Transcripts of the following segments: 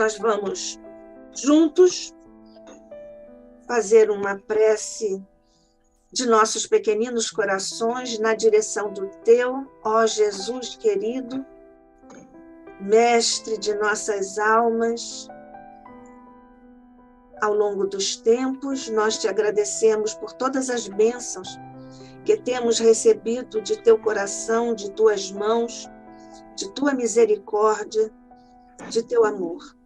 Nós vamos juntos fazer uma prece de nossos pequeninos corações na direção do teu, ó Jesus querido, mestre de nossas almas. Ao longo dos tempos, nós te agradecemos por todas as bênçãos que temos recebido de teu coração, de tuas mãos, de tua misericórdia, de teu amor.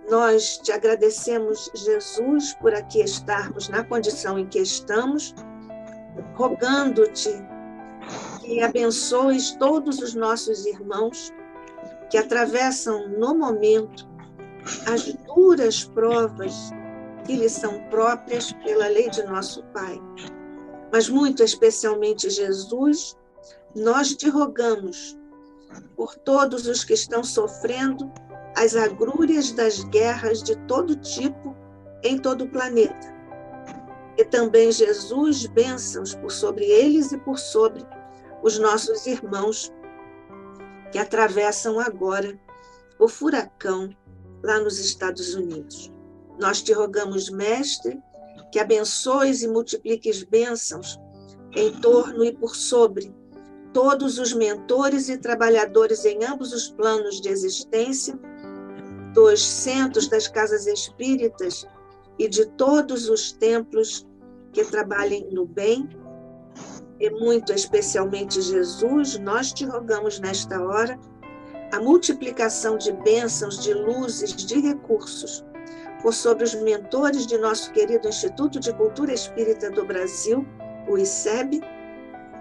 Nós te agradecemos, Jesus, por aqui estarmos na condição em que estamos, rogando-te que abençoes todos os nossos irmãos que atravessam no momento as duras provas que lhes são próprias pela lei de nosso Pai. Mas muito especialmente, Jesus, nós te rogamos por todos os que estão sofrendo as agrúrias das guerras de todo tipo em todo o planeta. E também, Jesus, bênçãos por sobre eles e por sobre os nossos irmãos que atravessam agora o furacão lá nos Estados Unidos. Nós te rogamos, Mestre, que abençoes e multipliques bênçãos em torno e por sobre todos os mentores e trabalhadores em ambos os planos de existência, dos centros das casas espíritas e de todos os templos que trabalhem no bem. E muito especialmente, Jesus, nós te rogamos nesta hora a multiplicação de bênçãos, de luzes, de recursos, por sobre os mentores de nosso querido Instituto de Cultura Espírita do Brasil, o ICEB,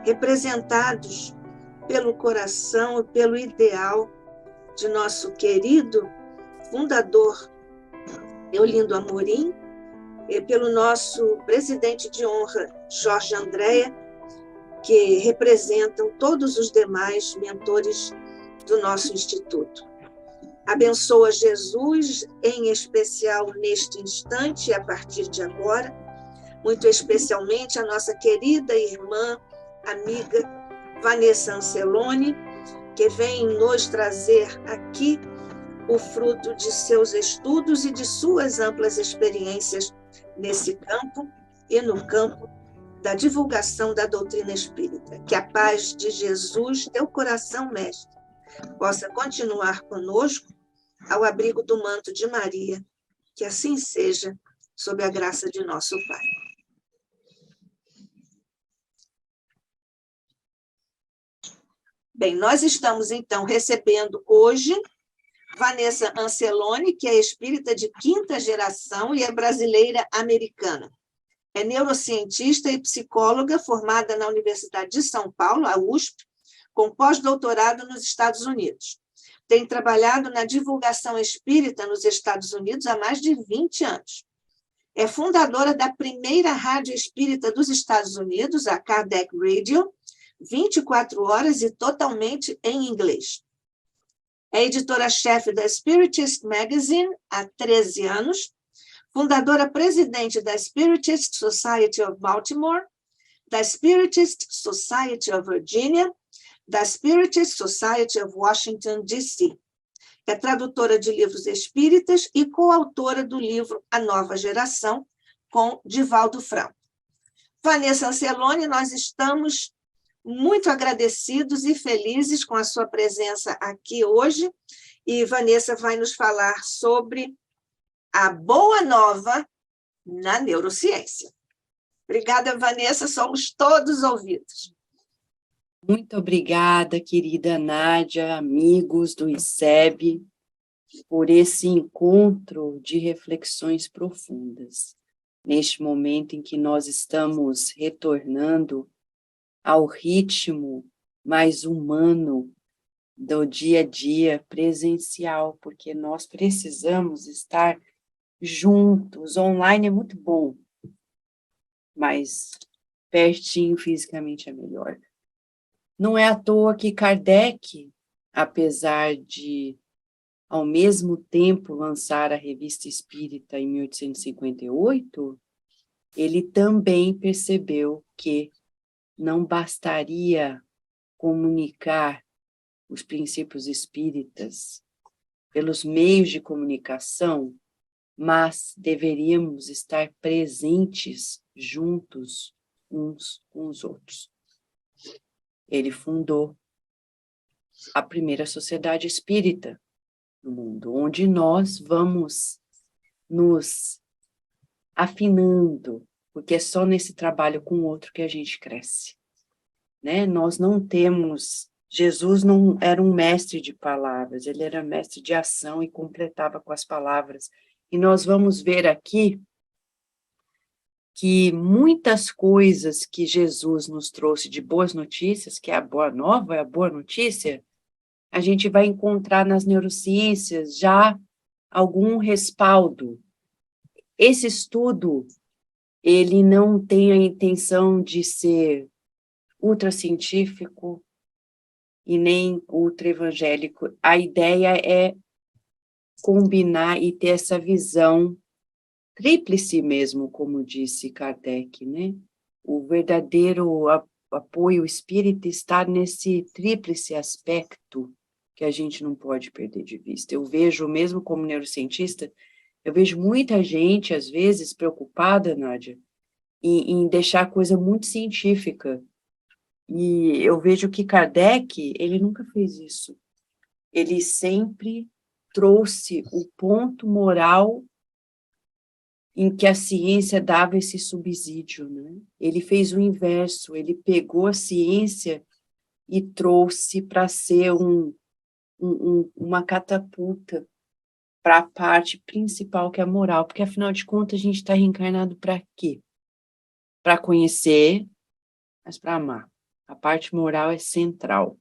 representados pelo coração e pelo ideal de nosso querido fundador Eolindo Amorim, e pelo nosso presidente de honra, Jorge Andréa, que representam todos os demais mentores do nosso Instituto. Abençoa Jesus, em especial neste instante e a partir de agora, muito especialmente a nossa querida irmã, amiga Vanessa Anceloni, que vem nos trazer aqui o fruto de seus estudos e de suas amplas experiências nesse campo e no campo da divulgação da doutrina espírita. Que a paz de Jesus, teu coração, mestre, possa continuar conosco ao abrigo do manto de Maria, que assim seja, sob a graça de nosso Pai. Bem, nós estamos, então, recebendo hoje Vanessa Anceloni, que é espírita de 5ª geração e é brasileira-americana. É neurocientista e psicóloga formada na Universidade de São Paulo, a USP, com pós-doutorado nos Estados Unidos. Tem trabalhado na divulgação espírita nos Estados Unidos há mais de 20 anos. É fundadora da primeira rádio espírita dos Estados Unidos, a Kardec Radio, 24 horas e totalmente em inglês. É editora-chefe da Spiritist Magazine há 13 anos, fundadora-presidente da Spiritist Society of Baltimore, da Spiritist Society of Virginia, da Spiritist Society of Washington, D.C. É tradutora de livros espíritas e coautora do livro A Nova Geração, com Divaldo Franco. Vanessa Anceloni, nós estamos muito agradecidos e felizes com a sua presença aqui hoje, e Vanessa vai nos falar sobre a boa nova na neurociência. Obrigada, Vanessa, somos todos ouvidos. Muito obrigada, querida Nádia, amigos do ICEB, por esse encontro de reflexões profundas, neste momento em que nós estamos retornando ao ritmo mais humano do dia a dia presencial, porque nós precisamos estar juntos. Online é muito bom, mas pertinho fisicamente é melhor. Não é à toa que Kardec, apesar de, ao mesmo tempo, lançar a Revista Espírita em 1858, ele também percebeu que não bastaria comunicar os princípios espíritas pelos meios de comunicação, mas deveríamos estar presentes juntos uns com os outros. Ele fundou a primeira sociedade espírita no mundo, onde nós vamos nos afinando, porque é só nesse trabalho com o outro que a gente cresce, né? Nós não temos... Jesus não era um mestre de palavras, ele era mestre de ação e completava com as palavras. E nós vamos ver aqui que muitas coisas que Jesus nos trouxe de boas notícias, que é a boa nova, é a boa notícia, a gente vai encontrar nas neurociências já algum respaldo. Esse estudo, ele não tem a intenção de ser ultracientífico e nem ultra-evangélico. A ideia é combinar e ter essa visão tríplice mesmo, como disse Kardec, né? O verdadeiro apoio espírita está nesse tríplice aspecto que a gente não pode perder de vista. Eu vejo, mesmo como neurocientista, eu vejo muita gente, às vezes, preocupada, Nádia, em deixar a coisa muito científica. E eu vejo que Kardec, ele nunca fez isso. Ele sempre trouxe o ponto moral em que a ciência dava esse subsídio, né? Ele fez o inverso, ele pegou a ciência e trouxe para ser uma catapulta para a parte principal, que é a moral, porque afinal de contas a gente está reencarnado para quê? Para conhecer, mas para amar. A parte moral é central.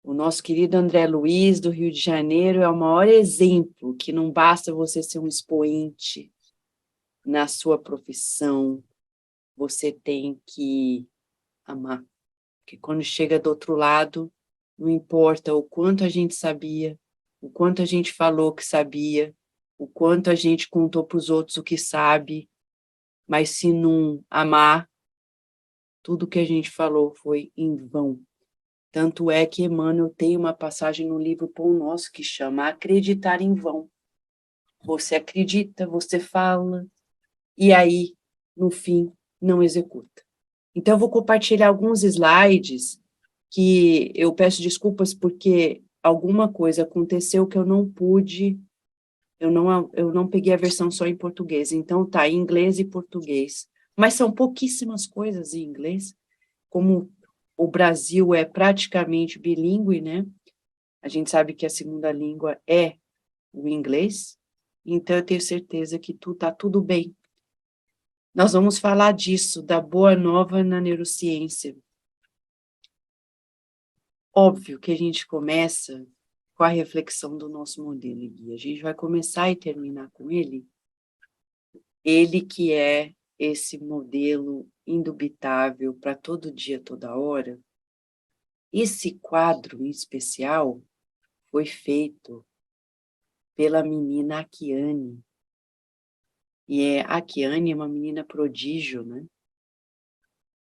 O nosso querido André Luiz, do Rio de Janeiro, é o maior exemplo que não basta você ser um expoente na sua profissão, você tem que amar. Porque quando chega do outro lado, não importa o quanto a gente sabia, o quanto a gente falou que sabia, o quanto a gente contou para os outros o que sabe, mas se não amar, tudo que a gente falou foi em vão. Tanto é que Emmanuel tem uma passagem no livro Pão Nosso que chama Acreditar em Vão. Você acredita, você fala, e aí, no fim, não executa. Então, eu vou compartilhar alguns slides que eu peço desculpas porque alguma coisa aconteceu que eu não pude, eu não peguei a versão só em português. Então, tá em inglês e português. Mas são pouquíssimas coisas em inglês, como o Brasil é praticamente bilíngue, né? A gente sabe que a segunda língua é o inglês, então eu tenho certeza que tá tudo bem. Nós vamos falar disso, da boa nova na neurociência. Óbvio que a gente começa com a reflexão do nosso modelo guia. A gente vai começar e terminar com ele. Ele que é esse modelo indubitável para todo dia, toda hora. Esse quadro em especial foi feito pela menina Akiane. E a Akiane é uma menina prodígio, né?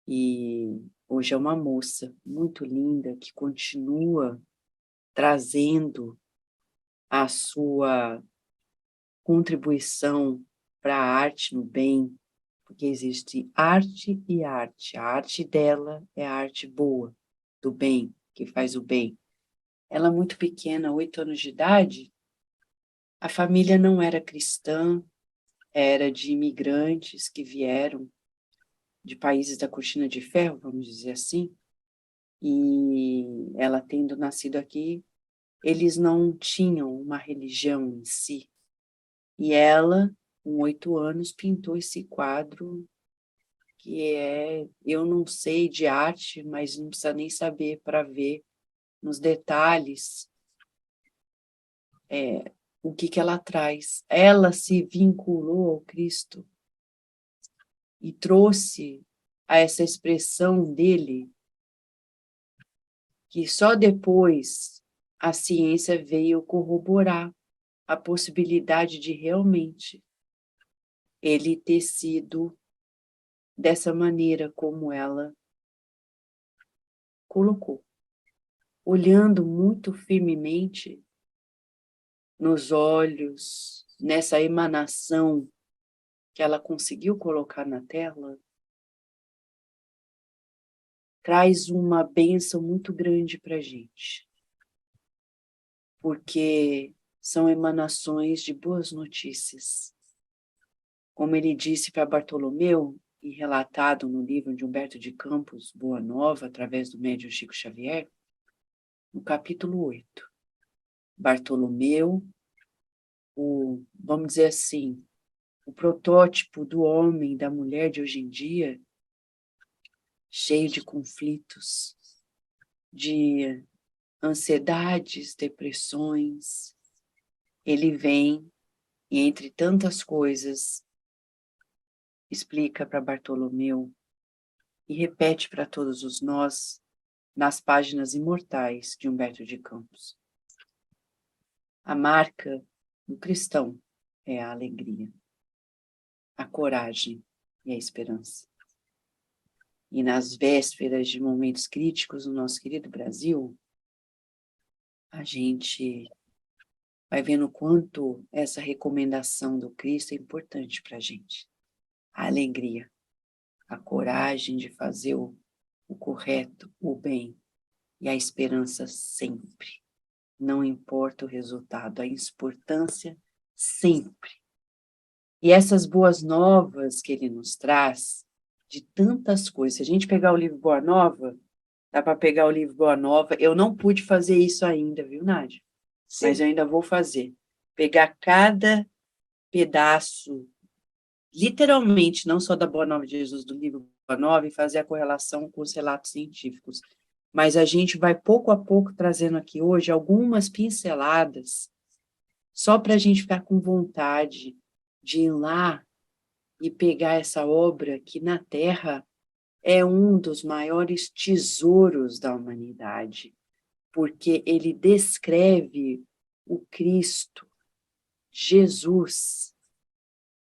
E hoje é uma moça muito linda que continua trazendo a sua contribuição para a arte no bem, porque existe arte e arte. A arte dela é a arte boa, do bem, que faz o bem. Ela é muito pequena, 8 anos de idade, a família não era cristã, era de imigrantes que vieram de países da cortina de ferro, vamos dizer assim, e ela tendo nascido aqui, eles não tinham uma religião em si. E ela, com 8 anos, pintou esse quadro que eu não sei de arte, mas não precisa nem saber para ver nos detalhes o que ela traz. Ela se vinculou ao Cristo e trouxe a essa expressão dele, que só depois a ciência veio corroborar a possibilidade de realmente ele ter sido dessa maneira como ela colocou, olhando muito firmemente nos olhos, nessa emanação que ela conseguiu colocar na tela, traz uma bênção muito grande para a gente, porque são emanações de boas notícias. Como ele disse para Bartolomeu, e relatado no livro de Humberto de Campos, Boa Nova, através do médium Chico Xavier, no capítulo 8. Bartolomeu, vamos dizer assim, o protótipo do homem, da mulher de hoje em dia, cheio de conflitos, de ansiedades, depressões, ele vem e, entre tantas coisas, explica para Bartolomeu e repete para todos os nós nas páginas imortais de Humberto de Campos. A marca do cristão é a alegria, a coragem e a esperança. E nas vésperas de momentos críticos no nosso querido Brasil, a gente vai vendo o quanto essa recomendação do Cristo é importante para a gente. A alegria, a coragem de fazer o correto, o bem, e a esperança sempre. Não importa o resultado, a importância sempre. E essas boas novas que ele nos traz, de tantas coisas. Se a gente pegar o livro Boa Nova, dá para pegar o livro Boa Nova. Eu não pude fazer isso ainda, viu, Nádia? Sim. Mas eu ainda vou fazer. Pegar cada pedaço, literalmente, não só da Boa Nova de Jesus, do livro Boa Nova, e fazer a correlação com os relatos científicos. Mas a gente vai pouco a pouco trazendo aqui hoje algumas pinceladas, só para a gente ficar com vontade de ir lá e pegar essa obra que na Terra é um dos maiores tesouros da humanidade, porque ele descreve o Cristo, Jesus,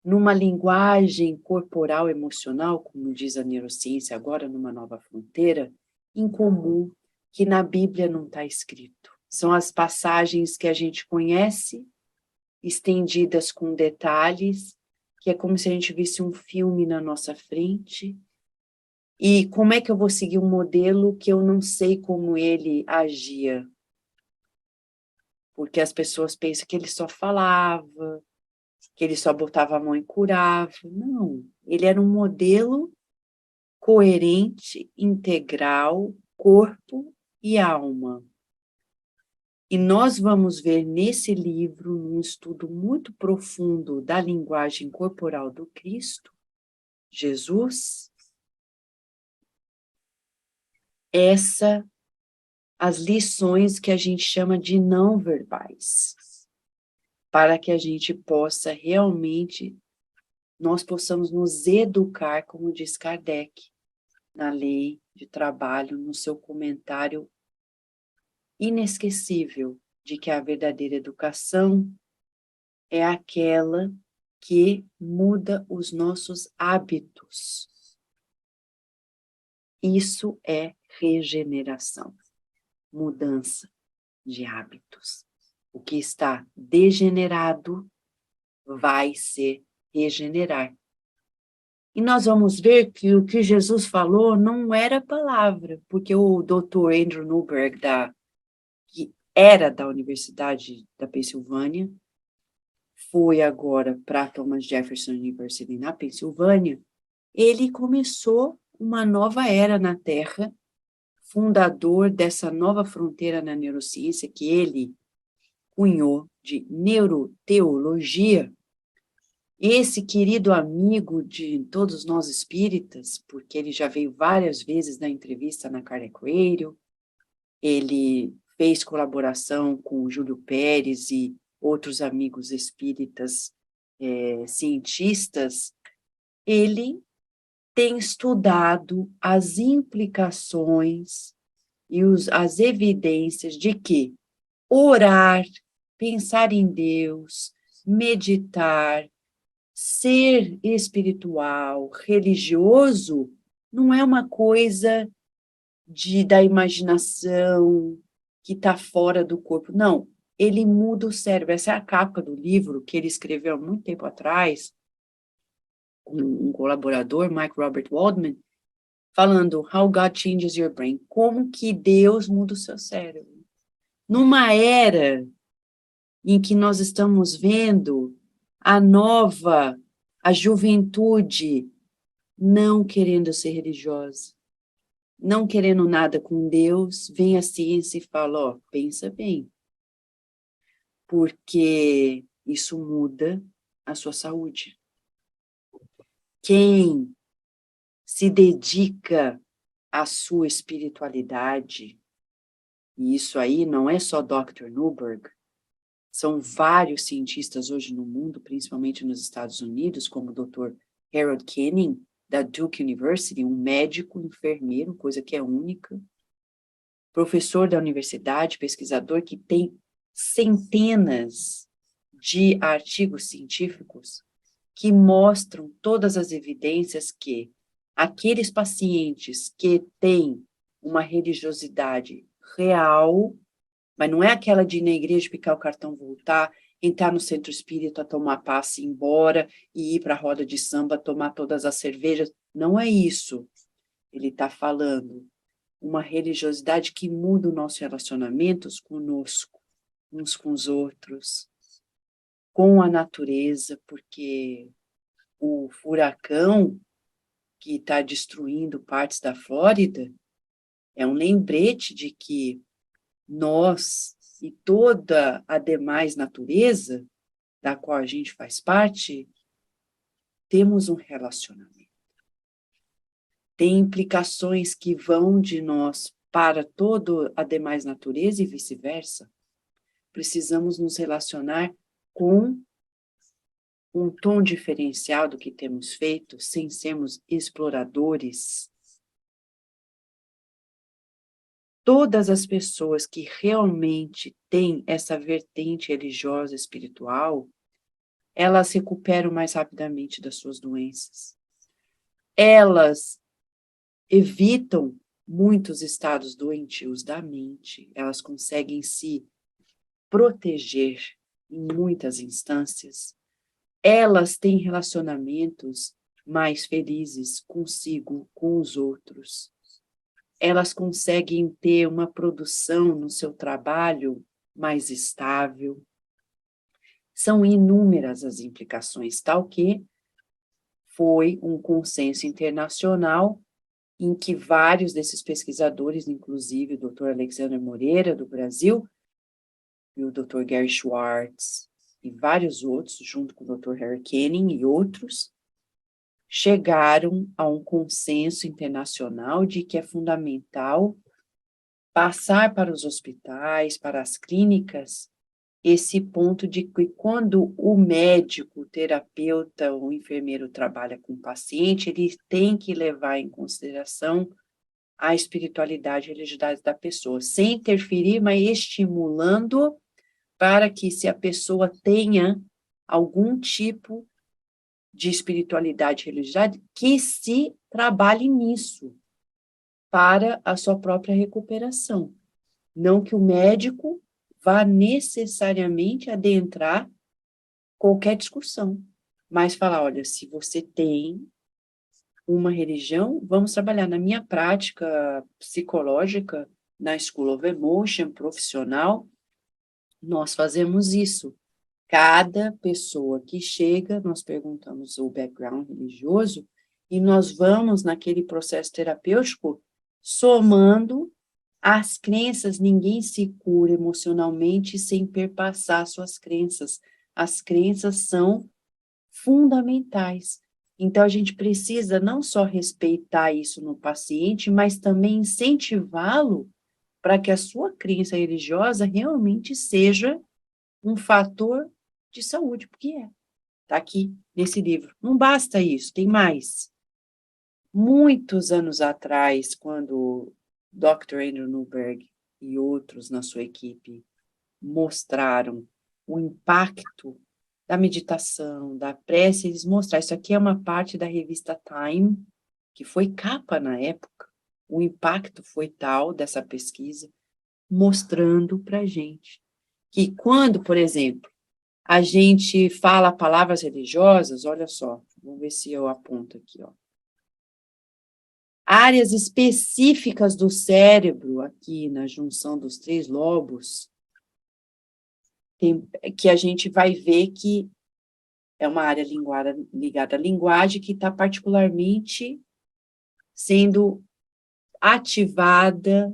numa linguagem corporal emocional, como diz a neurociência agora, numa nova fronteira, incomum, que na Bíblia não está escrito. São as passagens que a gente conhece, estendidas com detalhes, que é como se a gente visse um filme na nossa frente. E como é que eu vou seguir um modelo que eu não sei como ele agia? Porque as pessoas pensam que ele só falava, que ele só botava a mão e curava. Não, ele era um modelo coerente, integral, corpo e alma. E nós vamos ver nesse livro, num estudo muito profundo da linguagem corporal do Cristo, Jesus, as lições que a gente chama de não verbais, para que a gente possa realmente, nós possamos nos educar, como diz Kardec, na lei de trabalho, no seu comentário inesquecível de que a verdadeira educação é aquela que muda os nossos hábitos. Isso é regeneração, mudança de hábitos. O que está degenerado vai se regenerar. E nós vamos ver que o que Jesus falou não era palavra, porque o Dr. Andrew Newberg, que era da Universidade da Pensilvânia, foi agora para a Thomas Jefferson University na Pensilvânia, ele começou uma nova era na Terra, fundador dessa nova fronteira na neurociência que ele cunhou de neuroteologia. Esse querido amigo de todos nós espíritas, porque ele já veio várias vezes na entrevista na Kardec Radio, ele fez colaboração com o Júlio Pérez e outros amigos espíritas cientistas, ele tem estudado as implicações e as evidências de que orar, pensar em Deus, meditar, ser espiritual, religioso, não é uma coisa da imaginação que está fora do corpo. Não, ele muda o cérebro. Essa é a capa do livro que ele escreveu há muito tempo atrás, um colaborador, Mike Robert Waldman, falando How God Changes Your Brain, como que Deus muda o seu cérebro. Numa era em que nós estamos vendo a juventude não querendo ser religiosa, não querendo nada com Deus, vem a ciência e fala, ó, pensa bem, porque isso muda a sua saúde. Quem se dedica à sua espiritualidade, e isso aí não é só Dr. Newberg, são vários cientistas hoje no mundo, principalmente nos Estados Unidos, como o Dr. Harold Kenning, da Duke University, um médico, enfermeiro, coisa que é única, professor da universidade, pesquisador que tem centenas de artigos científicos que mostram todas as evidências que aqueles pacientes que têm uma religiosidade real, mas não é aquela de ir na igreja, picar o cartão, voltar, entrar no centro espírita, tomar passe, ir embora e ir para a roda de samba, tomar todas as cervejas. Não é isso. Ele está falando uma religiosidade que muda os nossos relacionamentos conosco, uns com os outros, com a natureza, porque o furacão que está destruindo partes da Flórida é um lembrete de que nós e toda a demais natureza, da qual a gente faz parte, temos um relacionamento. Tem implicações que vão de nós para toda a demais natureza e vice-versa. Precisamos nos relacionar com um tom diferencial do que temos feito, sem sermos exploradores. Todas as pessoas que realmente têm essa vertente religiosa, espiritual, elas recuperam mais rapidamente das suas doenças. Elas evitam muitos estados doentios da mente, elas conseguem se proteger em muitas instâncias, elas têm relacionamentos mais felizes consigo, com os outros, elas conseguem ter uma produção no seu trabalho mais estável. São inúmeras as implicações, tal que foi um consenso internacional em que vários desses pesquisadores, inclusive o Dr. Alexandre Moreira, do Brasil, e o Dr. Gary Schwartz, e vários outros, junto com o Dr. Harry Kenning e outros, chegaram a um consenso internacional de que é fundamental passar para os hospitais, para as clínicas, esse ponto de que quando o médico, o terapeuta, o enfermeiro trabalha com o paciente, ele tem que levar em consideração a espiritualidade e religiosidade da pessoa, sem interferir, mas estimulando para que, se a pessoa tenha algum tipo de espiritualidade e religiosidade, que se trabalhe nisso, para a sua própria recuperação. Não que o médico vá necessariamente adentrar qualquer discussão, mas falar, olha, se você tem uma religião, vamos trabalhar na minha prática psicológica, na School of Emotion, profissional, nós fazemos isso. Cada pessoa que chega, nós perguntamos o background religioso, e nós vamos naquele processo terapêutico somando as crenças. Ninguém se cura emocionalmente sem perpassar suas crenças. As crenças são fundamentais. Então, a gente precisa não só respeitar isso no paciente, mas também incentivá-lo para que a sua crença religiosa realmente seja um fator de saúde, porque está aqui nesse livro. Não basta isso, tem mais. Muitos anos atrás, quando Dr. Andrew Newberg e outros na sua equipe mostraram o impacto da meditação, da prece, eles mostraram, isso aqui é uma parte da revista Time, que foi capa na época, o impacto foi tal dessa pesquisa, mostrando para a gente que quando, por exemplo, a gente fala palavras religiosas, olha só, vamos ver se eu aponto aqui, ó. Áreas específicas do cérebro, aqui na junção dos 3 lobos, que a gente vai ver que é uma área ligada à linguagem que está particularmente sendo ativada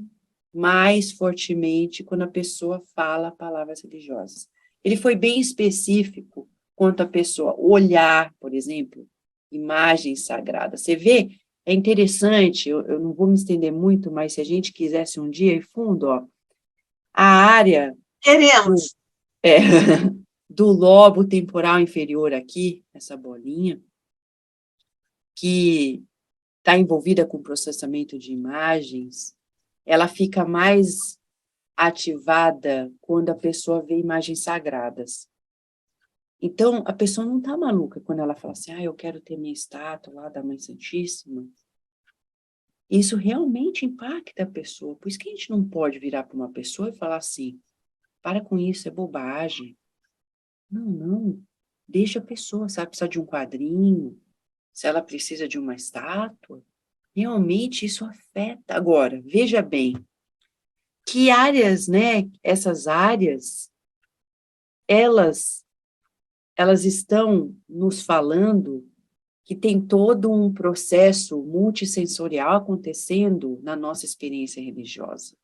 mais fortemente quando a pessoa fala palavras religiosas. Ele foi bem específico quanto a pessoa olhar, por exemplo, imagens sagradas. Você vê, é interessante, eu não vou me estender muito, mas se a gente quisesse um dia ir fundo, ó, a área Queremos. do lobo temporal inferior aqui, essa bolinha, que está envolvida com processamento de imagens, ela fica mais ativada quando a pessoa vê imagens sagradas. Então, a pessoa não está maluca quando ela fala assim, eu quero ter minha estátua lá da Mãe Santíssima. Isso realmente impacta a pessoa. Por isso que a gente não pode virar para uma pessoa e falar assim, para com isso, é bobagem. Não. Deixa a pessoa, se ela precisa de um quadrinho, se ela precisa de uma estátua, realmente isso afeta. Agora, veja bem, que áreas, né, essas áreas, elas estão nos falando que tem todo um processo multissensorial acontecendo na nossa experiência religiosa.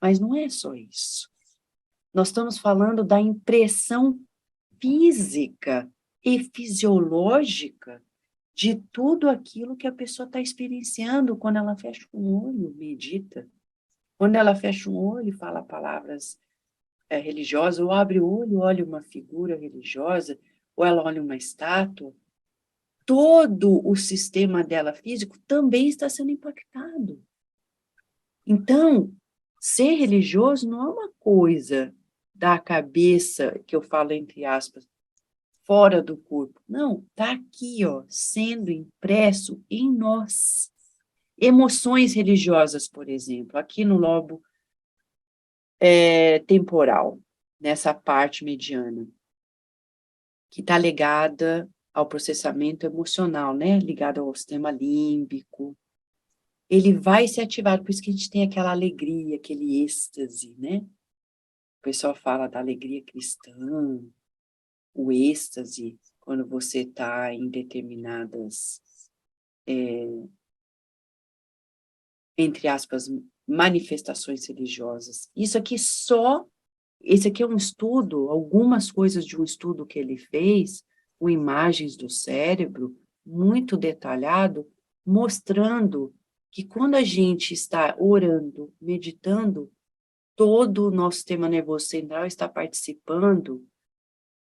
Mas não é só isso. Nós estamos falando da impressão física e fisiológica de tudo aquilo que a pessoa está experienciando quando ela fecha um olho, medita. Quando ela fecha um olho e fala palavras religiosas, ou abre o olho, olha uma figura religiosa, ou ela olha uma estátua, todo o sistema dela físico também está sendo impactado. Então, ser religioso não é uma coisa da cabeça, que eu falo entre aspas, fora do corpo. Não, está aqui, ó, sendo impresso em nós. Emoções religiosas, por exemplo, aqui no lobo temporal, nessa parte mediana, que está ligada ao processamento emocional, né? Ligado ao sistema límbico. Ele vai se ativar, por isso que a gente tem aquela alegria, aquele êxtase, né? O pessoal fala da alegria cristã, o êxtase, quando você está em determinadas, entre aspas, manifestações religiosas. Esse aqui é um estudo, algumas coisas de um estudo que ele fez, com imagens do cérebro, muito detalhado, mostrando que quando a gente está orando, meditando, todo o nosso sistema nervoso central está participando,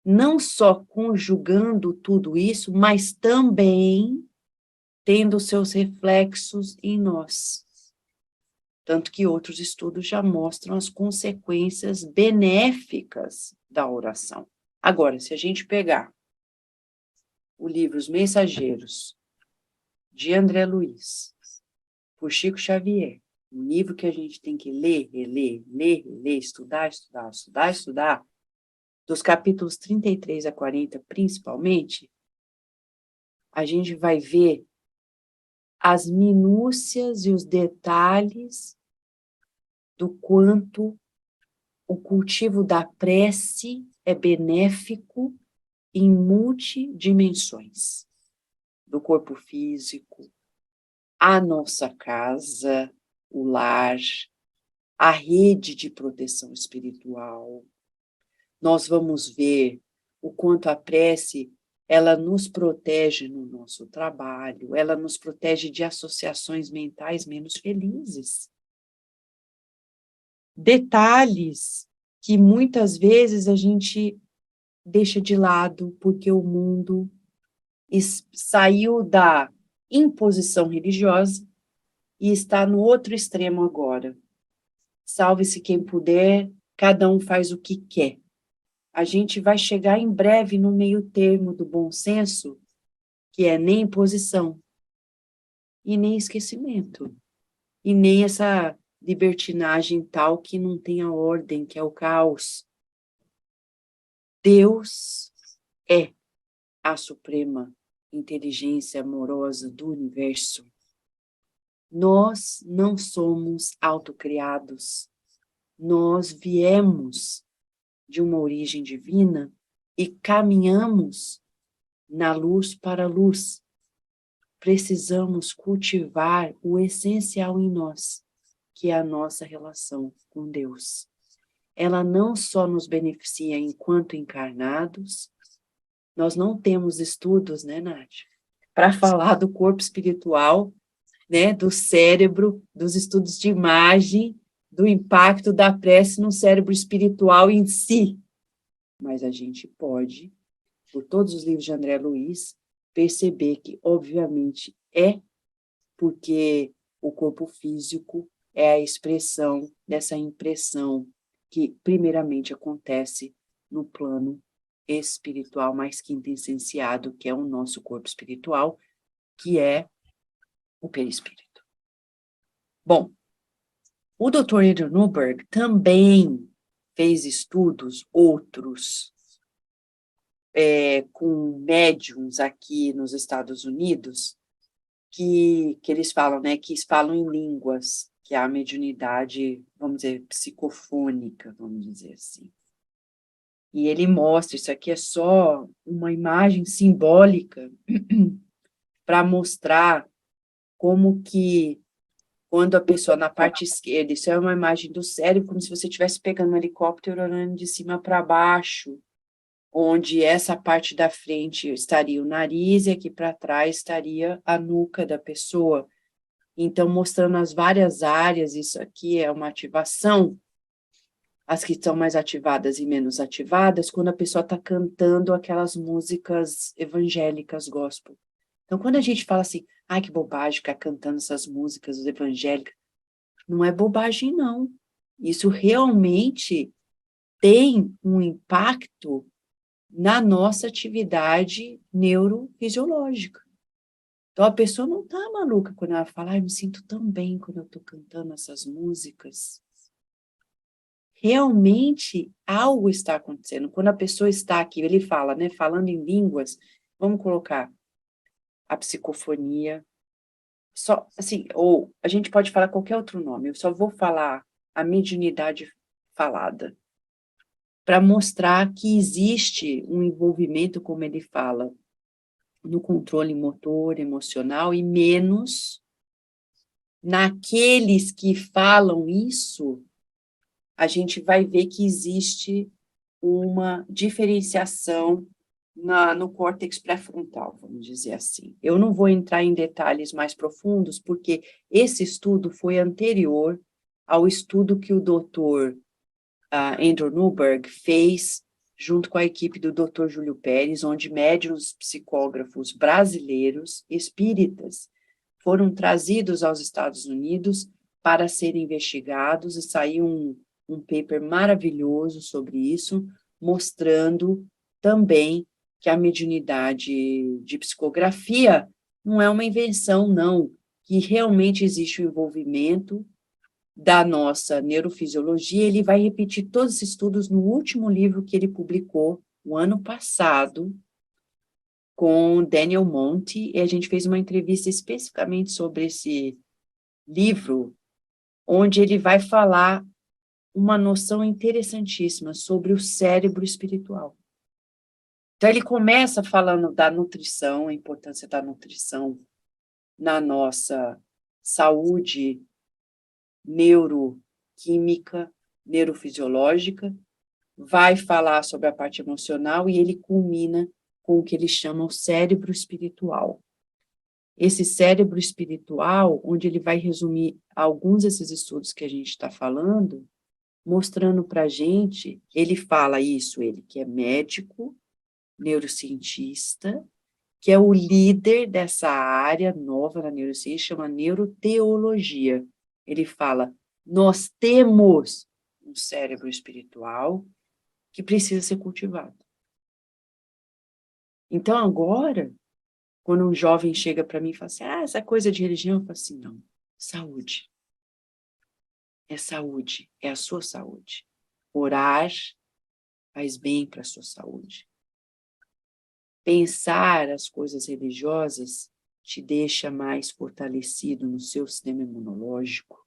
não só conjugando tudo isso, mas também tendo seus reflexos em nós. Tanto que outros estudos já mostram as consequências benéficas da oração. Agora, se a gente pegar o livro Os Mensageiros, de André Luiz, por Chico Xavier, um livro que a gente tem que ler, reler, estudar, dos capítulos 33 a 40, principalmente, a gente vai ver as minúcias e os detalhes do quanto o cultivo da prece é benéfico em multidimensões, do corpo físico, a nossa casa, o lar, a rede de proteção espiritual. Nós vamos ver o quanto a prece, ela nos protege no nosso trabalho, ela nos protege de associações mentais menos felizes. Detalhes que muitas vezes a gente deixa de lado porque o mundo saiu da imposição religiosa e está no outro extremo agora. Salve-se quem puder, cada um faz o que quer. A gente vai chegar em breve no meio termo do bom senso, que é nem imposição e nem esquecimento, e nem essa libertinagem tal que não tem a ordem, que é o caos. Deus é a suprema inteligência amorosa do universo. Nós não somos autocriados. Nós viemos de uma origem divina e caminhamos na luz para a luz. Precisamos cultivar o essencial em nós, que é a nossa relação com Deus. Ela não só nos beneficia enquanto encarnados, nós não temos estudos, né, Nath, para falar do corpo espiritual, né, do cérebro, dos estudos de imagem, do impacto da prece no cérebro espiritual em si. Mas a gente pode, por todos os livros de André Luiz, perceber que, obviamente, é porque o corpo físico é a expressão dessa impressão que, primeiramente, acontece no plano espiritual mais quintessenciado, que é o nosso corpo espiritual, que é o perispírito. Bom, o Dr. Andrew Newberg também fez estudos outros com médiums aqui nos Estados Unidos, que eles falam, né, que falam em línguas, que é a mediunidade, vamos dizer, psicofônica, vamos dizer assim. E ele mostra, isso aqui é só uma imagem simbólica para mostrar como que, quando a pessoa na parte esquerda, isso é uma imagem do cérebro, como se você estivesse pegando um helicóptero olhando de cima para baixo, onde essa parte da frente estaria o nariz e aqui para trás estaria a nuca da pessoa. Então, mostrando as várias áreas, isso aqui é uma ativação, as que estão mais ativadas e menos ativadas, quando a pessoa está cantando aquelas músicas evangélicas gospel. Então, quando a gente fala assim, ai, que bobagem ficar cantando essas músicas evangélicas, não é bobagem, não. Isso realmente tem um impacto na nossa atividade neurofisiológica. Então, a pessoa não está maluca quando ela fala, ai, me sinto tão bem quando eu estou cantando essas músicas. Realmente, algo está acontecendo. Quando a pessoa está aqui, ele fala, né, falando em línguas, vamos colocar a psicofonia, só, assim, ou a gente pode falar qualquer outro nome, eu só vou falar a mediunidade falada, para mostrar que existe um envolvimento, como ele fala, no controle motor, emocional, e menos naqueles que falam isso, a gente vai ver que existe uma diferenciação no córtex pré-frontal, vamos dizer assim. Eu não vou entrar em detalhes mais profundos, porque esse estudo foi anterior ao estudo que o doutor Andrew Newberg fez junto com a equipe do Dr. Júlio Pérez, onde médiuns psicógrafos brasileiros, espíritas, foram trazidos aos Estados Unidos para serem investigados, e saiu um paper maravilhoso sobre isso, mostrando também que a mediunidade de psicografia não é uma invenção, não, que realmente existe o envolvimento da nossa neurofisiologia. Ele vai repetir todos esses estudos no último livro que ele publicou, o ano passado, com Daniel Monte, e a gente fez uma entrevista especificamente sobre esse livro, onde ele vai falar uma noção interessantíssima sobre o cérebro espiritual. Então, ele começa falando da nutrição, a importância da nutrição na nossa saúde neuroquímica, neurofisiológica, vai falar sobre a parte emocional e ele culmina com o que ele chama o cérebro espiritual. Esse cérebro espiritual, onde ele vai resumir alguns desses estudos que a gente está falando, mostrando para a gente, ele fala isso, ele que é médico, neurocientista, que é o líder dessa área nova da neurociência, chama neuroteologia. Ele fala, nós temos um cérebro espiritual que precisa ser cultivado. Então, agora, quando um jovem chega para mim e fala assim, essa coisa de religião, eu falo assim, não, saúde. É saúde, é a sua saúde. Orar, faz bem para a sua saúde. Pensar as coisas religiosas te deixa mais fortalecido no seu sistema imunológico,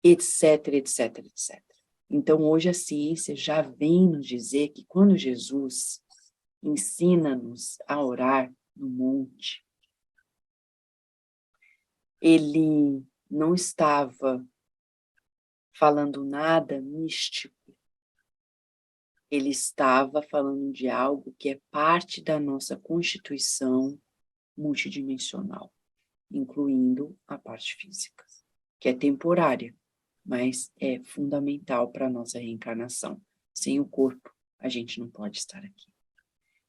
etc, etc, etc. Então, hoje a ciência já vem nos dizer que quando Jesus ensina-nos a orar no monte, ele não estava falando nada místico. Ele estava falando de algo que é parte da nossa constituição multidimensional, incluindo a parte física, que é temporária, mas é fundamental para a nossa reencarnação. Sem o corpo, a gente não pode estar aqui.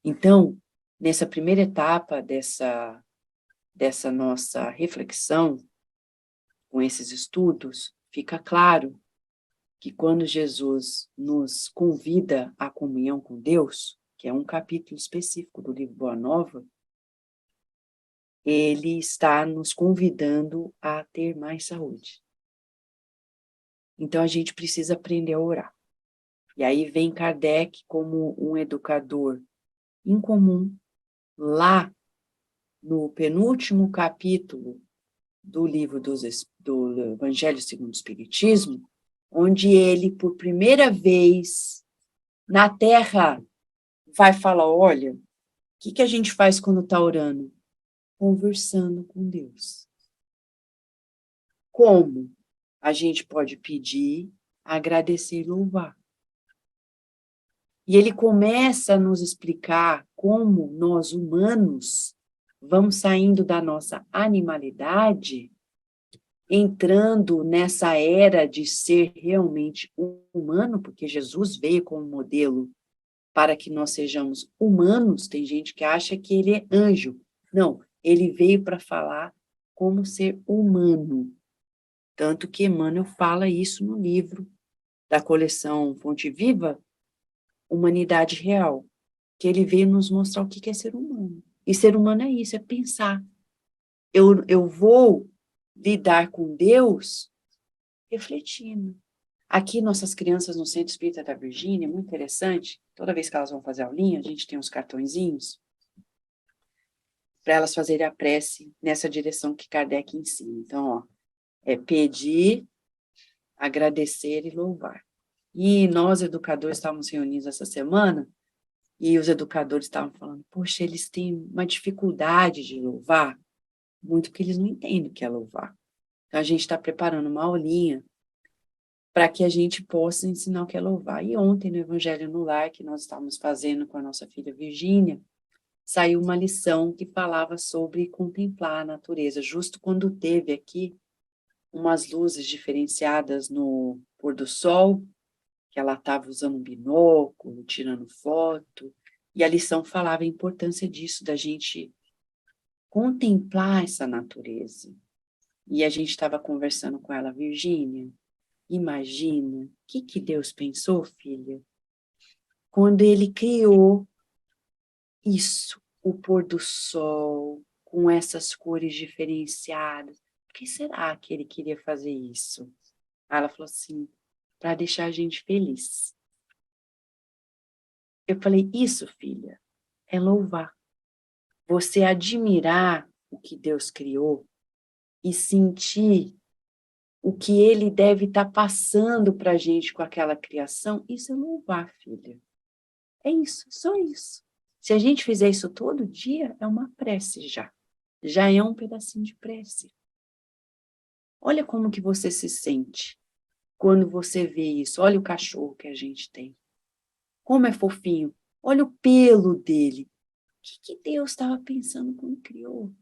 Então, nessa primeira etapa dessa nossa reflexão, com esses estudos, fica claro que quando Jesus nos convida à comunhão com Deus, que é um capítulo específico do livro Boa Nova, ele está nos convidando a ter mais saúde. Então, a gente precisa aprender a orar. E aí vem Kardec como um educador incomum, lá no penúltimo capítulo do livro do Evangelho segundo o Espiritismo, onde ele, por primeira vez na Terra, vai falar, olha, o que a gente faz quando está orando? Conversando com Deus. Como? A gente pode pedir, agradecer e louvar. E ele começa a nos explicar como nós, humanos, vamos saindo da nossa animalidade, entrando nessa era de ser realmente humano, porque Jesus veio como modelo para que nós sejamos humanos. Tem gente que acha que ele é anjo. Não, ele veio para falar como ser humano. Tanto que Emmanuel fala isso no livro da coleção Fonte Viva, Humanidade Real, que ele veio nos mostrar o que é ser humano. E ser humano é isso, é pensar. Eu vou lidar com Deus refletindo. Aqui, nossas crianças no Centro Espírita da Virgínia, é muito interessante, toda vez que elas vão fazer aulinha, a gente tem uns cartõezinhos para elas fazerem a prece nessa direção que Kardec ensina. Então, ó, é pedir, agradecer e louvar. E nós, educadores, estávamos reunidos essa semana, e os educadores estavam falando, poxa, eles têm uma dificuldade de louvar, muito porque eles não entendem o que é louvar. Então, a gente está preparando uma aulinha para que a gente possa ensinar o que é louvar. E ontem, no Evangelho no Lar, que nós estávamos fazendo com a nossa filha Virgínia, saiu uma lição que falava sobre contemplar a natureza, justo quando teve aqui umas luzes diferenciadas no pôr do sol, que ela estava usando um binóculo, tirando foto, e a lição falava a importância disso, da gente contemplar essa natureza. E a gente estava conversando com ela, Virgínia, imagina, o que Deus pensou, filha? Quando ele criou isso, o pôr do sol, com essas cores diferenciadas, por que será que ele queria fazer isso? Ela falou assim, para deixar a gente feliz. Eu falei, isso, filha, é louvar. Você admirar o que Deus criou e sentir o que ele deve estar passando para a gente com aquela criação, isso é louvar, filha. É isso, só isso. Se a gente fizer isso todo dia, é uma prece já. Já é um pedacinho de prece. Olha como que você se sente quando você vê isso. Olha o cachorro que a gente tem. Como é fofinho. Olha o pelo dele. O que Deus estava pensando quando criou?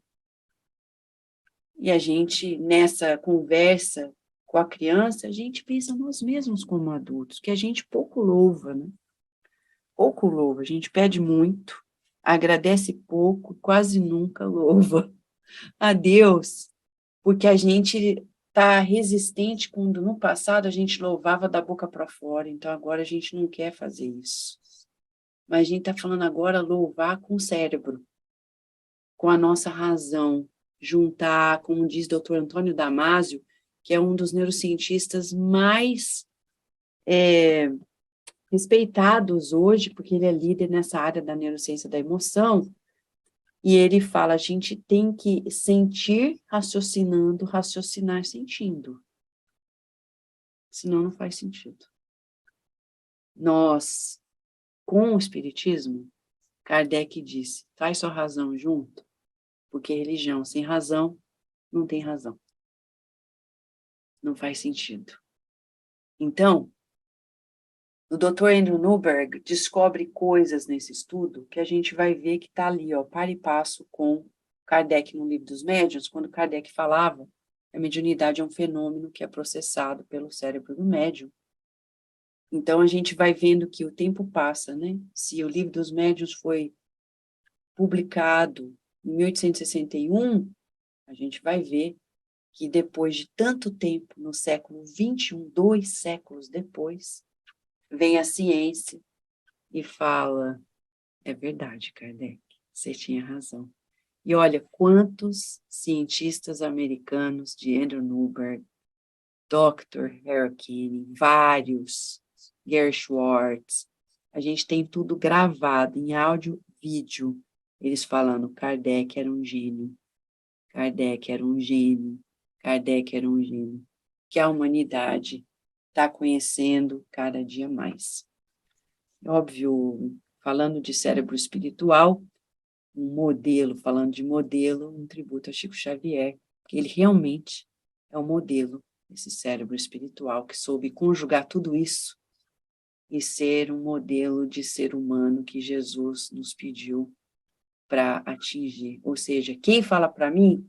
E a gente, nessa conversa com a criança, a gente pensa nós mesmos como adultos, que a gente pouco louva, né? Pouco louva, a gente pede muito, agradece pouco, quase nunca louva a Deus, porque a gente está resistente quando no passado a gente louvava da boca para fora, então agora a gente não quer fazer isso. Mas a gente está falando agora louvar com o cérebro, com a nossa razão, juntar, como diz Dr. Antônio Damasio, que é um dos neurocientistas mais respeitados hoje, porque ele é líder nessa área da neurociência da emoção, e ele fala, a gente tem que sentir raciocinando, raciocinar sentindo. Senão não faz sentido. Nós, com o Espiritismo, Kardec disse, traz sua razão junto, porque religião sem razão não tem razão. Não faz sentido. Então, o Dr. Andrew Newberg descobre coisas nesse estudo que a gente vai ver que está ali, ó, par e passo com Kardec no Livro dos Médiuns, quando Kardec falava que a mediunidade é um fenômeno que é processado pelo cérebro do médium. Então, a gente vai vendo que o tempo passa, né? Se o Livro dos Médiuns foi publicado em 1861, a gente vai ver que depois de tanto tempo, no século XXI, 2 séculos depois, vem a ciência e fala, é verdade, Kardec, você tinha razão. E olha, quantos cientistas americanos de Andrew Newberg, Dr. Harold Kinney, vários, Gary Schwartz, a gente tem tudo gravado em áudio, vídeo, eles falando, Kardec era um gênio, Kardec era um gênio, Kardec era um gênio, que a humanidade está conhecendo cada dia mais. Óbvio, falando de cérebro espiritual, um modelo, falando de modelo, um tributo a Chico Xavier, que ele realmente é o modelo desse cérebro espiritual que soube conjugar tudo isso e ser um modelo de ser humano que Jesus nos pediu para atingir. Ou seja, quem fala para mim,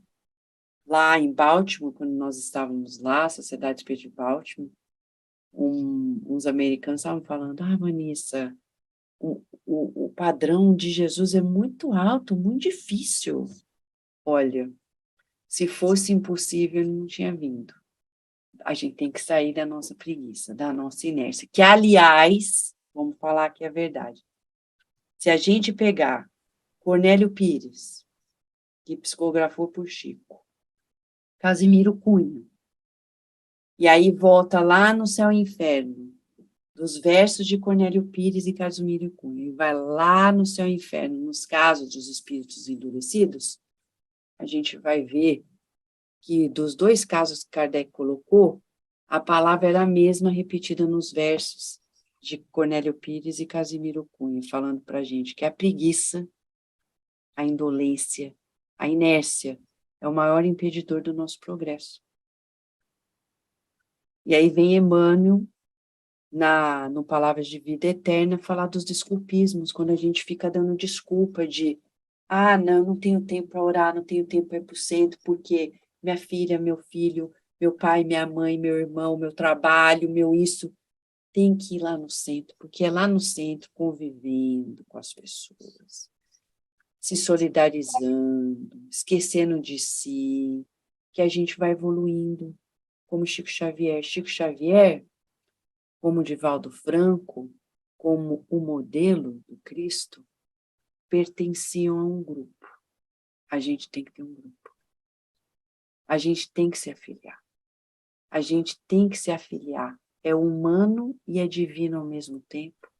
lá em Baltimore, quando nós estávamos lá, a Sociedade Espírita de Baltimore, uns americanos estavam falando, Vanessa, o padrão de Jesus é muito alto, muito difícil. Olha, se fosse impossível, ele não tinha vindo. A gente tem que sair da nossa preguiça, da nossa inércia, que, aliás, vamos falar que é verdade. Se a gente pegar Cornélio Pires, que psicografou por Chico, Casimiro Cunha, e aí volta lá no Céu e Inferno, dos versos de Cornélio Pires e Casimiro Cunha, e vai lá no Céu e Inferno, nos casos dos espíritos endurecidos, a gente vai ver que dos 2 casos que Kardec colocou, a palavra era a mesma repetida nos versos de Cornélio Pires e Casimiro Cunha, falando para a gente que a preguiça, a indolência, a inércia é o maior impedidor do nosso progresso. E aí vem Emmanuel, no Palavras de Vida Eterna, falar dos desculpismos, quando a gente fica dando desculpa de não tenho tempo para orar, não tenho tempo para ir para o centro, porque minha filha, meu filho, meu pai, minha mãe, meu irmão, meu trabalho, meu isso, tem que ir lá no centro, porque é lá no centro, convivendo com as pessoas, se solidarizando, esquecendo de si, que a gente vai evoluindo, como Chico Xavier. Chico Xavier, como Divaldo Franco, como o modelo do Cristo, pertenciam a um grupo. A gente tem que ter um grupo. A gente tem que se afiliar. A gente tem que se afiliar. É humano e é divino ao mesmo tempo.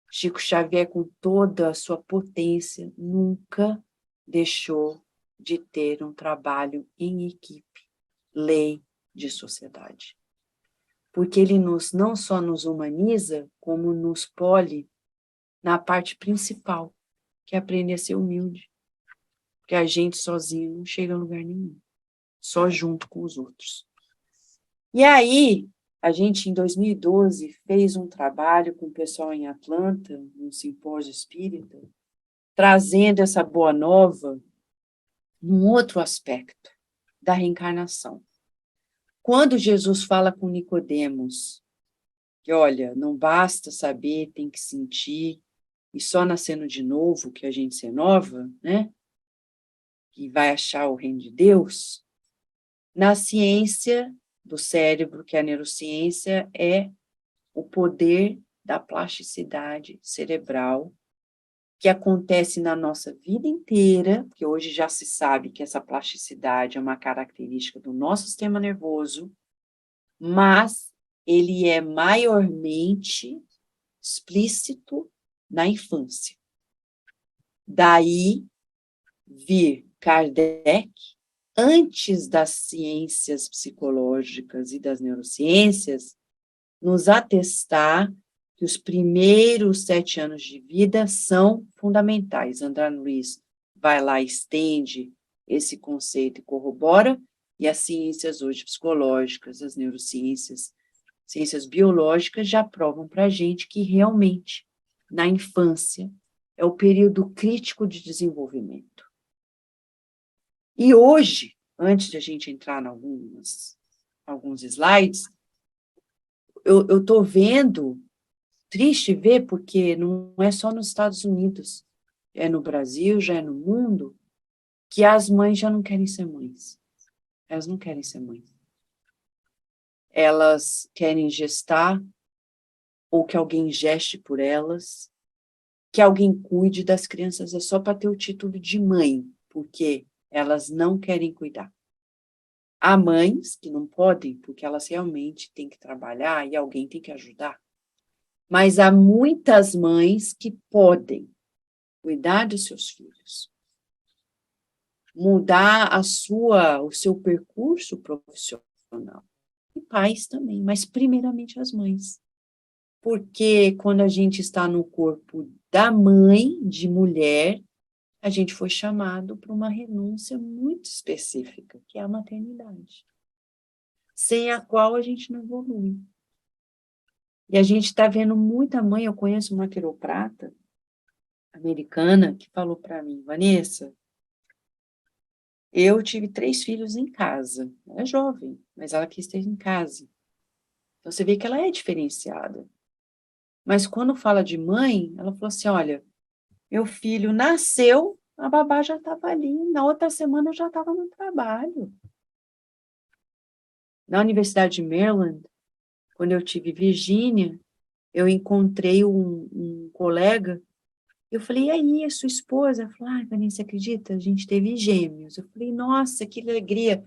Chico Xavier, com toda a sua potência, nunca deixou de ter um trabalho em equipe, lei de sociedade. Porque ele não só nos humaniza, como nos pole na parte principal, que é aprender a ser humilde. Porque a gente sozinho não chega a lugar nenhum, só junto com os outros. E aí, a gente, em 2012, fez um trabalho com o pessoal em Atlanta, um simpósio espírita, trazendo essa boa nova num outro aspecto da reencarnação. Quando Jesus fala com Nicodemos, que, olha, não basta saber, tem que sentir, e só nascendo de novo que a gente se renova, né? Que vai achar o reino de Deus, na ciência do cérebro, que é a neurociência, é o poder da plasticidade cerebral, que acontece na nossa vida inteira, porque hoje já se sabe que essa plasticidade é uma característica do nosso sistema nervoso, mas ele é maiormente explícito na infância. Daí vir Kardec, antes das ciências psicológicas e das neurociências, nos atestar que os primeiros 7 anos de vida são fundamentais. André Luiz vai lá, estende esse conceito e corrobora, e as ciências hoje psicológicas, as neurociências, ciências biológicas já provam para a gente que realmente, na infância, é o período crítico de desenvolvimento. E hoje, antes de a gente entrar em alguns slides, eu estou vendo, triste ver, porque não é só nos Estados Unidos, é no Brasil, já é no mundo, que as mães já não querem ser mães. Elas não querem ser mães. Elas querem gestar, ou que alguém geste por elas, que alguém cuide das crianças, é só para ter o título de mãe, porque elas não querem cuidar. Há mães que não podem, porque elas realmente têm que trabalhar e alguém tem que ajudar. Mas há muitas mães que podem cuidar dos seus filhos, mudar o seu percurso profissional. E pais também, mas primeiramente as mães. Porque quando a gente está no corpo da mãe, de mulher, a gente foi chamado para uma renúncia muito específica, que é a maternidade, sem a qual a gente não evolui. E a gente está vendo muita mãe, eu conheço uma quiroprata americana que falou para mim, Vanessa, eu tive 3 filhos em casa, ela é jovem, mas ela quis ter em casa. Então você vê que ela é diferenciada. Mas quando fala de mãe, ela falou assim, olha, meu filho nasceu, a babá já estava ali, na outra semana eu já estava no trabalho. Na Universidade de Maryland, quando eu tive Virgínia, eu encontrei um colega, eu falei, e aí, sua esposa? Ela falou, Vanessa, acredita? A gente teve gêmeos. Eu falei, nossa, que alegria.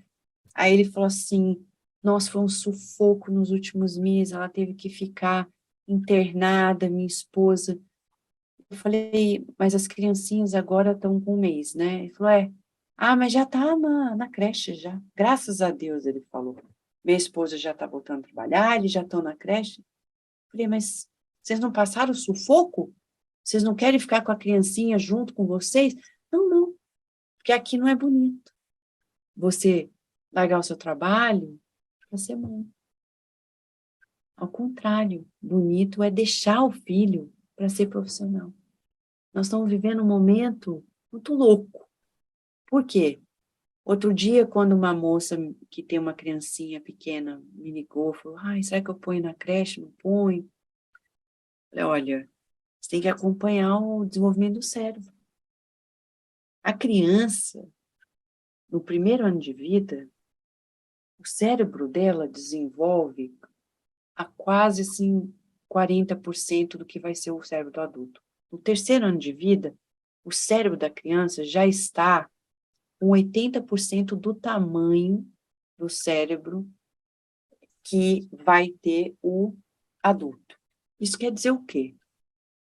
Aí ele falou assim, nossa, foi um sufoco nos últimos meses, ela teve que ficar internada, minha esposa. Eu falei, mas as criancinhas agora estão com 1 mês, né? Ele falou, mas já está na creche já. Graças a Deus, ele falou. Minha esposa já está voltando a trabalhar, eles já estão na creche. Eu falei, mas vocês não passaram sufoco? Vocês não querem ficar com a criancinha junto com vocês? Não, não, porque aqui não é bonito. Você largar o seu trabalho para ser mãe. Ao contrário, bonito é deixar o filho para ser profissional. Nós estamos vivendo um momento muito louco. Por quê? Outro dia, quando uma moça que tem uma criancinha pequena me ligou, falou, será que eu ponho na creche? Não ponho? Eu falei, olha, você tem que acompanhar o desenvolvimento do cérebro. A criança, no primeiro ano de vida, o cérebro dela desenvolve a quase, assim, 40% do que vai ser o cérebro do adulto. No terceiro ano de vida, o cérebro da criança já está com 80% do tamanho do cérebro que vai ter o adulto. Isso quer dizer o quê?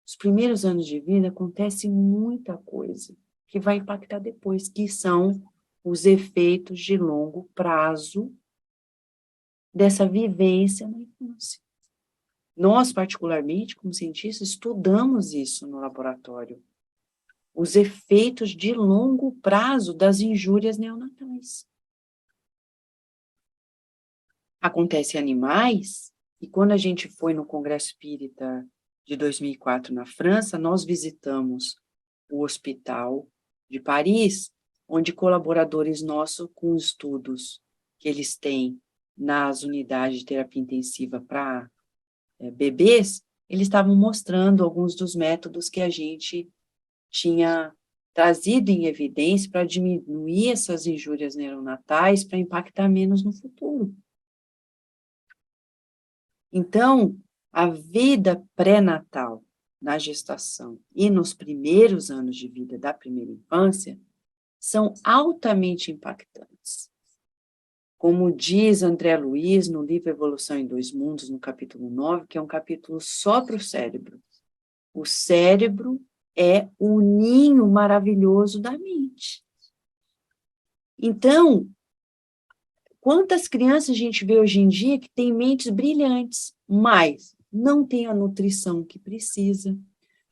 Os primeiros anos de vida acontece muita coisa que vai impactar depois, que são os efeitos de longo prazo dessa vivência na infância. Nós, particularmente, como cientistas, estudamos isso no laboratório. Os efeitos de longo prazo das injúrias neonatais. Acontece em animais, e quando a gente foi no Congresso Espírita de 2004 na França, nós visitamos o Hospital de Paris, onde colaboradores nossos com estudos que eles têm nas unidades de terapia intensiva para bebês, eles estavam mostrando alguns dos métodos que a gente tinha trazido em evidência para diminuir essas injúrias neonatais, para impactar menos no futuro. Então, a vida pré-natal, na gestação e nos primeiros anos de vida da primeira infância, são altamente impactantes. Como diz André Luiz no livro Evolução em Dois Mundos, no capítulo 9, que é um capítulo só para o cérebro. O cérebro é o ninho maravilhoso da mente. Então, quantas crianças a gente vê hoje em dia que têm mentes brilhantes, mas não tem a nutrição que precisa,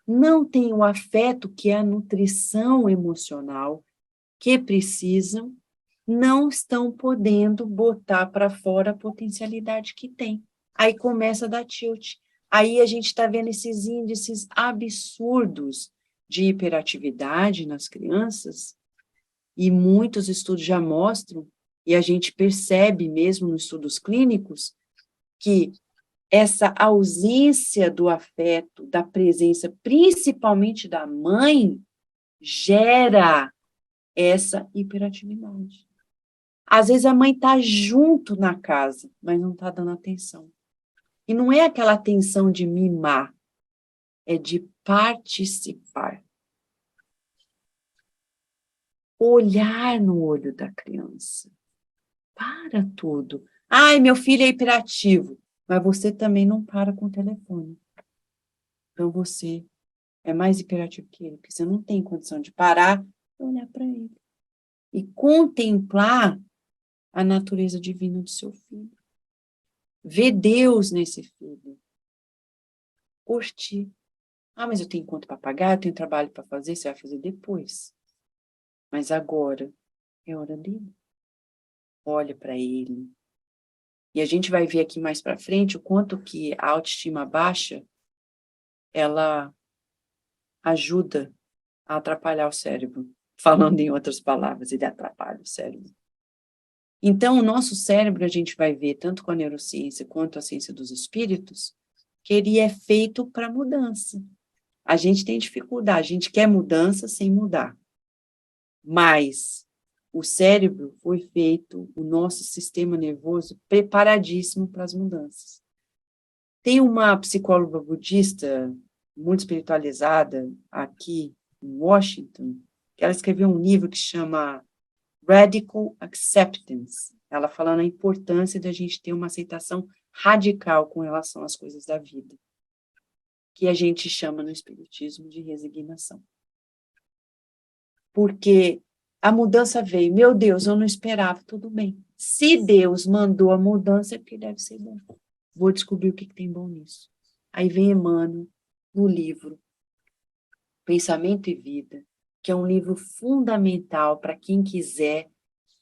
não tem o afeto que é a nutrição emocional que precisam, não estão podendo botar para fora a potencialidade que tem. Aí começa a dar tilt. Aí a gente está vendo esses índices absurdos de hiperatividade nas crianças, e muitos estudos já mostram, e a gente percebe mesmo nos estudos clínicos, que essa ausência do afeto, da presença, principalmente da mãe, gera essa hiperatividade. Às vezes a mãe está junto na casa, mas não está dando atenção. E não é aquela atenção de mimar, é de participar. Olhar no olho da criança. Para tudo. Ai, meu filho é hiperativo, mas você também não para com o telefone. Então você é mais hiperativo que ele, porque você não tem condição de parar e olhar para ele. E contemplar a natureza divina do seu filho. Ver Deus nesse filho. Curtir. Ah, mas eu tenho conta para pagar, eu tenho trabalho para fazer, você vai fazer depois. Mas agora é hora dele. Olha para ele. E a gente vai ver aqui mais para frente o quanto que a autoestima baixa, ela ajuda a atrapalhar o cérebro. Falando em outras palavras, ele atrapalha o cérebro. Então, o nosso cérebro, a gente vai ver, tanto com a neurociência quanto a ciência dos espíritos, que ele é feito para mudança. A gente tem dificuldade, a gente quer mudança sem mudar. Mas o cérebro foi feito, o nosso sistema nervoso, preparadíssimo para as mudanças. Tem uma psicóloga budista, muito espiritualizada, aqui em Washington, que ela escreveu um livro que chama Radical Acceptance. Ela falando a importância de a gente ter uma aceitação radical com relação às coisas da vida, que a gente chama no espiritismo de resignação. Porque a mudança veio, meu Deus, eu não esperava, tudo bem. Se Deus mandou a mudança, é porque deve ser bom. Vou descobrir o que tem bom nisso. Aí vem Emmanuel, no livro Pensamento e Vida, que é um livro fundamental para quem quiser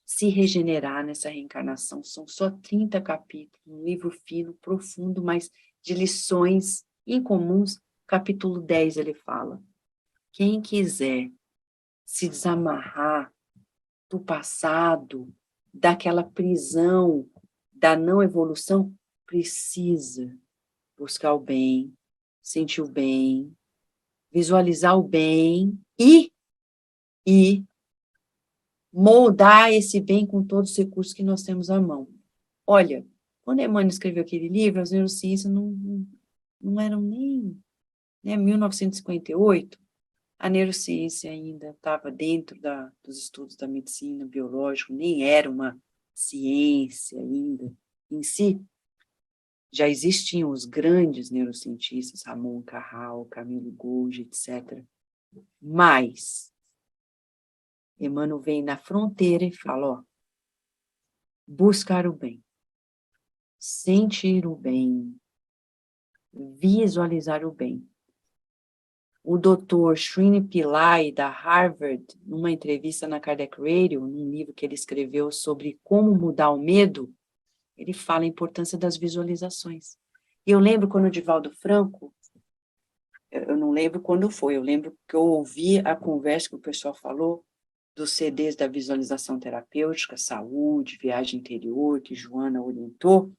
se regenerar nessa reencarnação. São só 30 capítulos, um livro fino, profundo, mas de lições incomuns. Capítulo 10 ele fala: quem quiser se desamarrar do passado, daquela prisão, da não evolução, precisa buscar o bem, sentir o bem, visualizar o bem e moldar esse bem com todos os recursos que nós temos à mão. Olha, quando Emmanuel escreveu aquele livro, as neurociências não eram nem, né, 1958, a neurociência ainda estava dentro dos estudos da medicina biológica, nem era uma ciência ainda em si. Já existiam os grandes neurocientistas, Ramon Carral, Camilo Golgi, etc. Mas Emmanuel vem na fronteira e fala, ó, buscar o bem, sentir o bem, visualizar o bem. O Dr. Srini Pillai, da Harvard, numa entrevista na Kardec Radio, num livro que ele escreveu sobre como mudar o medo, ele fala a importância das visualizações. E eu lembro quando o Divaldo Franco, eu não lembro quando foi, eu lembro que eu ouvi a conversa que o pessoal falou dos CDs da visualização terapêutica, saúde, viagem interior, que Joana orientou,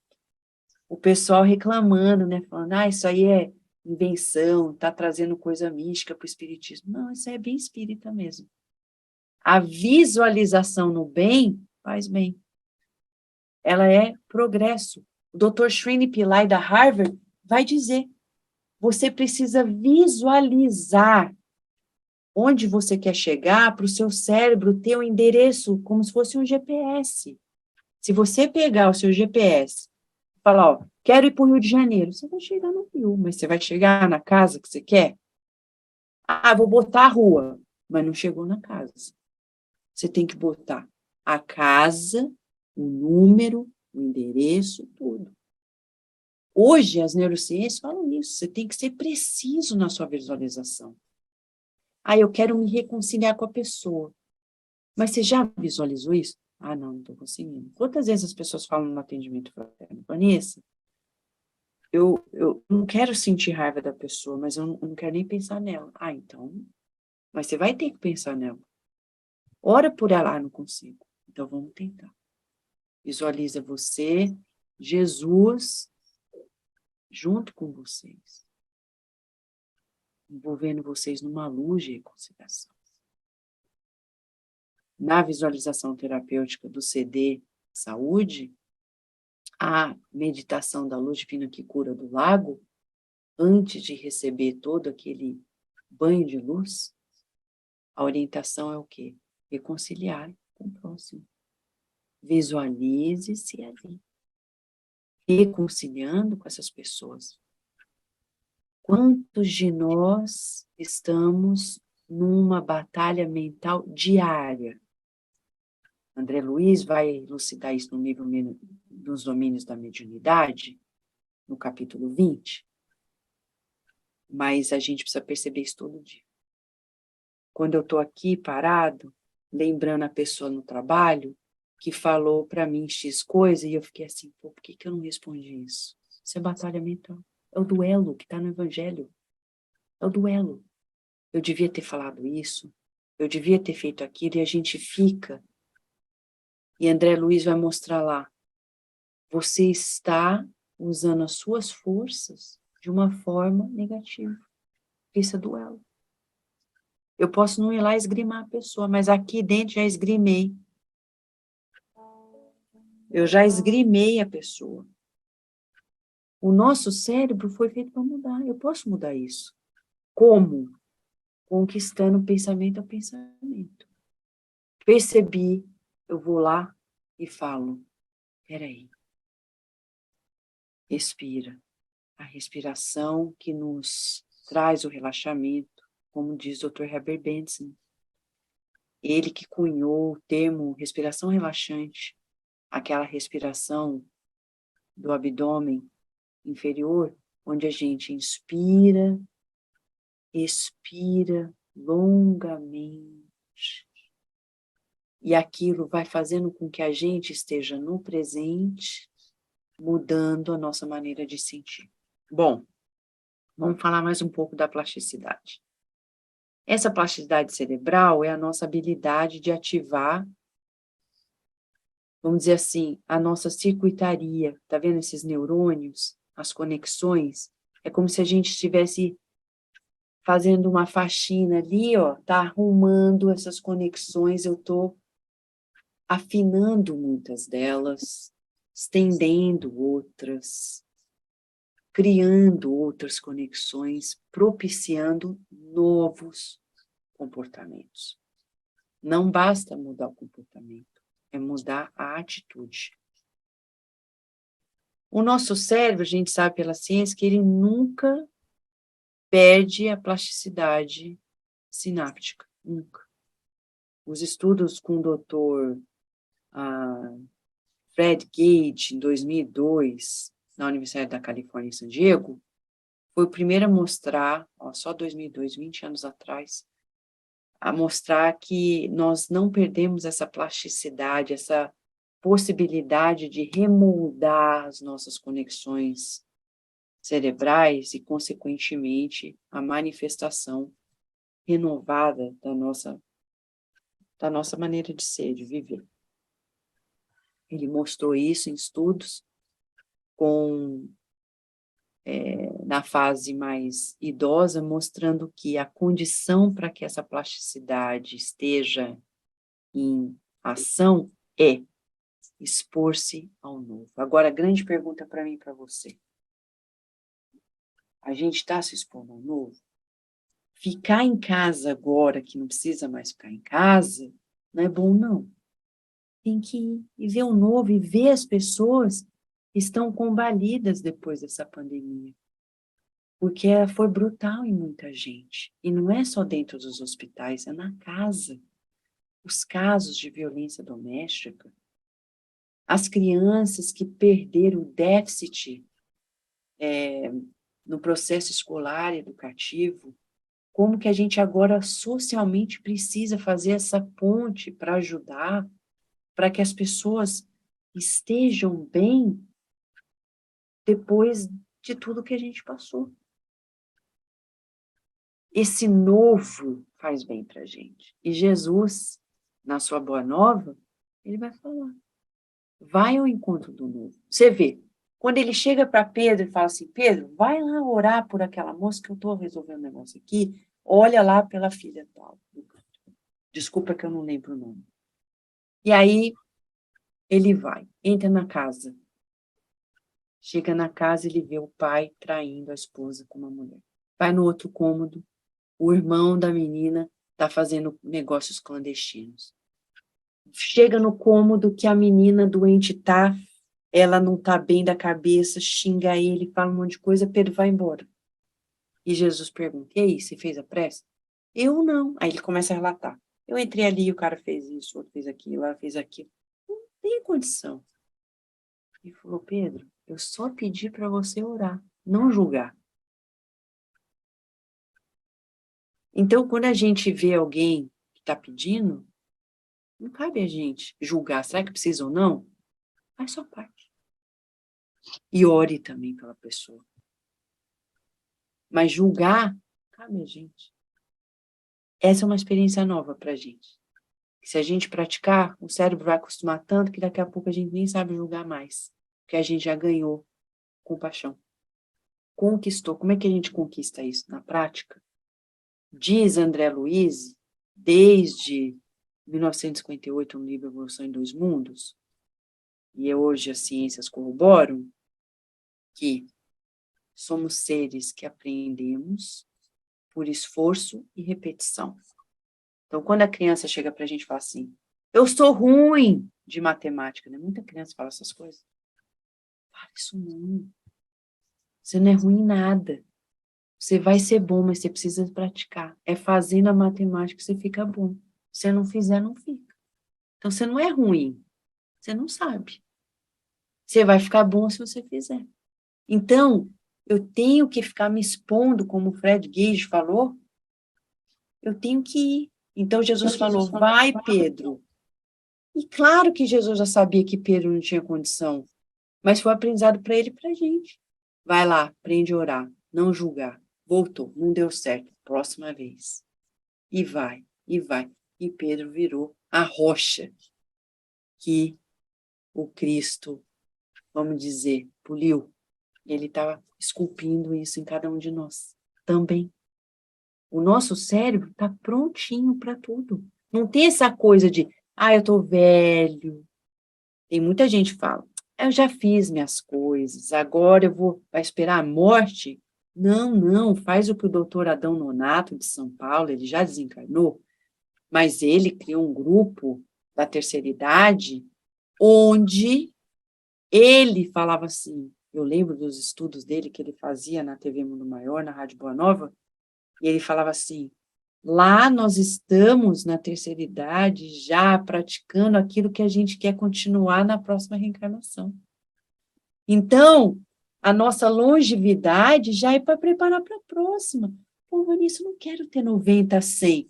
o pessoal reclamando, né, falando, isso aí é invenção, está trazendo coisa mística para o espiritismo. Não, isso é bem espírita mesmo. A visualização no bem faz bem. Ela é progresso. O Dr. Srini Pillai, da Harvard, vai dizer, você precisa visualizar onde você quer chegar para o seu cérebro ter um endereço, como se fosse um GPS. Se você pegar o seu GPS e falar, ó, quero ir para o Rio de Janeiro, você vai chegar no Rio, mas você vai chegar na casa que você quer? Ah, vou botar a rua, mas não chegou na casa. Você tem que botar a casa, o número, o endereço, tudo. Hoje, as neurociências falam isso, você tem que ser preciso na sua visualização. Ah, eu quero me reconciliar com a pessoa. Mas você já visualizou isso? Ah, não estou conseguindo. Quantas vezes as pessoas falam no atendimento fraterno? Vanessa, eu não quero sentir raiva da pessoa, mas eu não quero nem pensar nela. Ah, então, mas você vai ter que pensar nela. Ora por ela, não consigo. Então vamos tentar. Visualiza você, Jesus, junto com vocês, envolvendo vocês numa luz de reconciliação. Na visualização terapêutica do CD Saúde, a meditação da luz divina que cura do lago, antes de receber todo aquele banho de luz, a orientação é o quê? Reconciliar com o próximo. Visualize-se ali, reconciliando com essas pessoas. Quantos de nós estamos numa batalha mental diária? André Luiz vai elucidar isso no livro dos domínios da mediunidade, no capítulo 20. Mas a gente precisa perceber isso todo dia. Quando eu estou aqui parado, lembrando a pessoa no trabalho, que falou para mim X coisa, e eu fiquei assim, pô, por que eu não respondi isso? Isso é batalha mental. É o duelo que está no Evangelho. É o duelo. Eu devia ter falado isso, eu devia ter feito aquilo, e a gente fica. E André Luiz vai mostrar lá, você está usando as suas forças de uma forma negativa. Isso é duelo. Eu posso não ir lá esgrimar a pessoa, mas aqui dentro já esgrimei. Eu já esgrimei a pessoa. O nosso cérebro foi feito para mudar. Eu posso mudar isso. Como? Conquistando pensamento a pensamento. Percebi, eu vou lá e falo, peraí, respira. A respiração que nos traz o relaxamento, como diz o Dr. Herbert Benson. Ele que cunhou o termo respiração relaxante, aquela respiração do abdômen inferior, onde a gente inspira, expira longamente. E aquilo vai fazendo com que a gente esteja no presente, mudando a nossa maneira de sentir. Bom, vamos falar mais um pouco da plasticidade. Essa plasticidade cerebral é a nossa habilidade de ativar, vamos dizer assim, a nossa circuitaria. Tá vendo esses neurônios, as conexões? É como se a gente estivesse fazendo uma faxina ali, ó, tá arrumando essas conexões, eu tô afinando muitas delas, estendendo outras, criando outras conexões, propiciando novos comportamentos. Não basta mudar o comportamento, é mudar a atitude. O nosso cérebro, a gente sabe pela ciência, que ele nunca perde a plasticidade sináptica, nunca. Os estudos com o doutor Fred Gage, em 2002, na Universidade da Califórnia, em San Diego, foi o primeiro a mostrar, ó, só 2002, 20 anos atrás, a mostrar que nós não perdemos essa plasticidade, essa possibilidade de remoldar as nossas conexões cerebrais e, consequentemente, a manifestação renovada da nossa maneira de ser, de viver. Ele mostrou isso em estudos na fase mais idosa, mostrando que a condição para que essa plasticidade esteja em ação é expor-se ao novo. Agora, a grande pergunta para mim e para você. A gente está se expondo ao novo? Ficar em casa agora, que não precisa mais ficar em casa, não é bom, não. tem que ir e ver o novo, e ver as pessoas que estão combalidas depois dessa pandemia. Porque foi brutal em muita gente. E não é só dentro dos hospitais, é na casa. Os casos de violência doméstica, as crianças que perderam o déficit no processo escolar e educativo, como que a gente agora socialmente precisa fazer essa ponte para ajudar, para que as pessoas estejam bem depois de tudo que a gente passou. Esse novo faz bem para a gente. E Jesus, na sua boa nova, ele vai falar, vai ao encontro do novo. Você vê, quando ele chega para Pedro e fala assim, Pedro, vai lá orar por aquela moça que eu estou resolvendo um negócio aqui, olha lá pela filha tal. Desculpa que eu não lembro o nome. E aí, ele vai, entra na casa. Chega na casa, ele vê o pai traindo a esposa com uma mulher. Vai no outro cômodo, o irmão da menina está fazendo negócios clandestinos. Chega no cômodo que a menina doente está, ela não está bem da cabeça, xinga ele, fala um monte de coisa, Pedro vai embora. E Jesus pergunta, e aí, você fez a prece? Eu não. Aí ele começa a relatar. Eu entrei ali, o cara fez isso, o outro fez aquilo, ela fez aquilo. Não tem condição. Ele falou, Pedro, eu só pedi para você orar, não julgar. Então, quando a gente vê alguém que está pedindo, não cabe a gente julgar, será que precisa ou não? Faz sua parte. E ore também pela pessoa. Mas julgar, cabe a gente. Essa é uma experiência nova para a gente. Se a gente praticar, o cérebro vai acostumar tanto que daqui a pouco a gente nem sabe julgar mais. Porque a gente já ganhou compaixão. Conquistou. Como é que a gente conquista isso? Na prática. Diz André Luiz, desde 1958, no livro Evolução em Dois Mundos, e hoje as ciências corroboram, que somos seres que aprendemos por esforço e repetição. Então, quando a criança chega para a gente e fala assim, eu sou ruim de matemática, né? Muita criança fala essas coisas. Fala isso não. Você não é ruim em nada. Você vai ser bom, mas você precisa praticar. É fazendo a matemática que você fica bom. Se você não fizer, não fica. Então, você não é ruim. Você não sabe. Você vai ficar bom se você fizer. Então, eu tenho que ficar me expondo, como o Fred Gage falou, eu tenho que ir. Então, Jesus falou, vai, Pedro. E claro que Jesus já sabia que Pedro não tinha condição, mas foi aprendizado para ele e para a gente. Vai lá, aprende a orar, não julgar. Voltou, não deu certo, próxima vez. E vai, e vai. E Pedro virou a rocha que o Cristo, vamos dizer, poliu. Ele estava esculpindo isso em cada um de nós também. O nosso cérebro está prontinho para tudo. Não tem essa coisa de, eu estou velho. Tem muita gente que fala, eu já fiz minhas coisas, agora vai esperar a morte? Não, não, faz o que o doutor Adão Nonato, de São Paulo, ele já desencarnou, mas ele criou um grupo da terceira idade, onde ele falava assim, eu lembro dos estudos dele que ele fazia na TV Mundo Maior, na Rádio Boa Nova, e ele falava assim, lá nós estamos na terceira idade já praticando aquilo que a gente quer continuar na próxima reencarnação. Então, a nossa longevidade já é para preparar para a próxima. Pô, Vanessa, eu não quero ter 90, 100.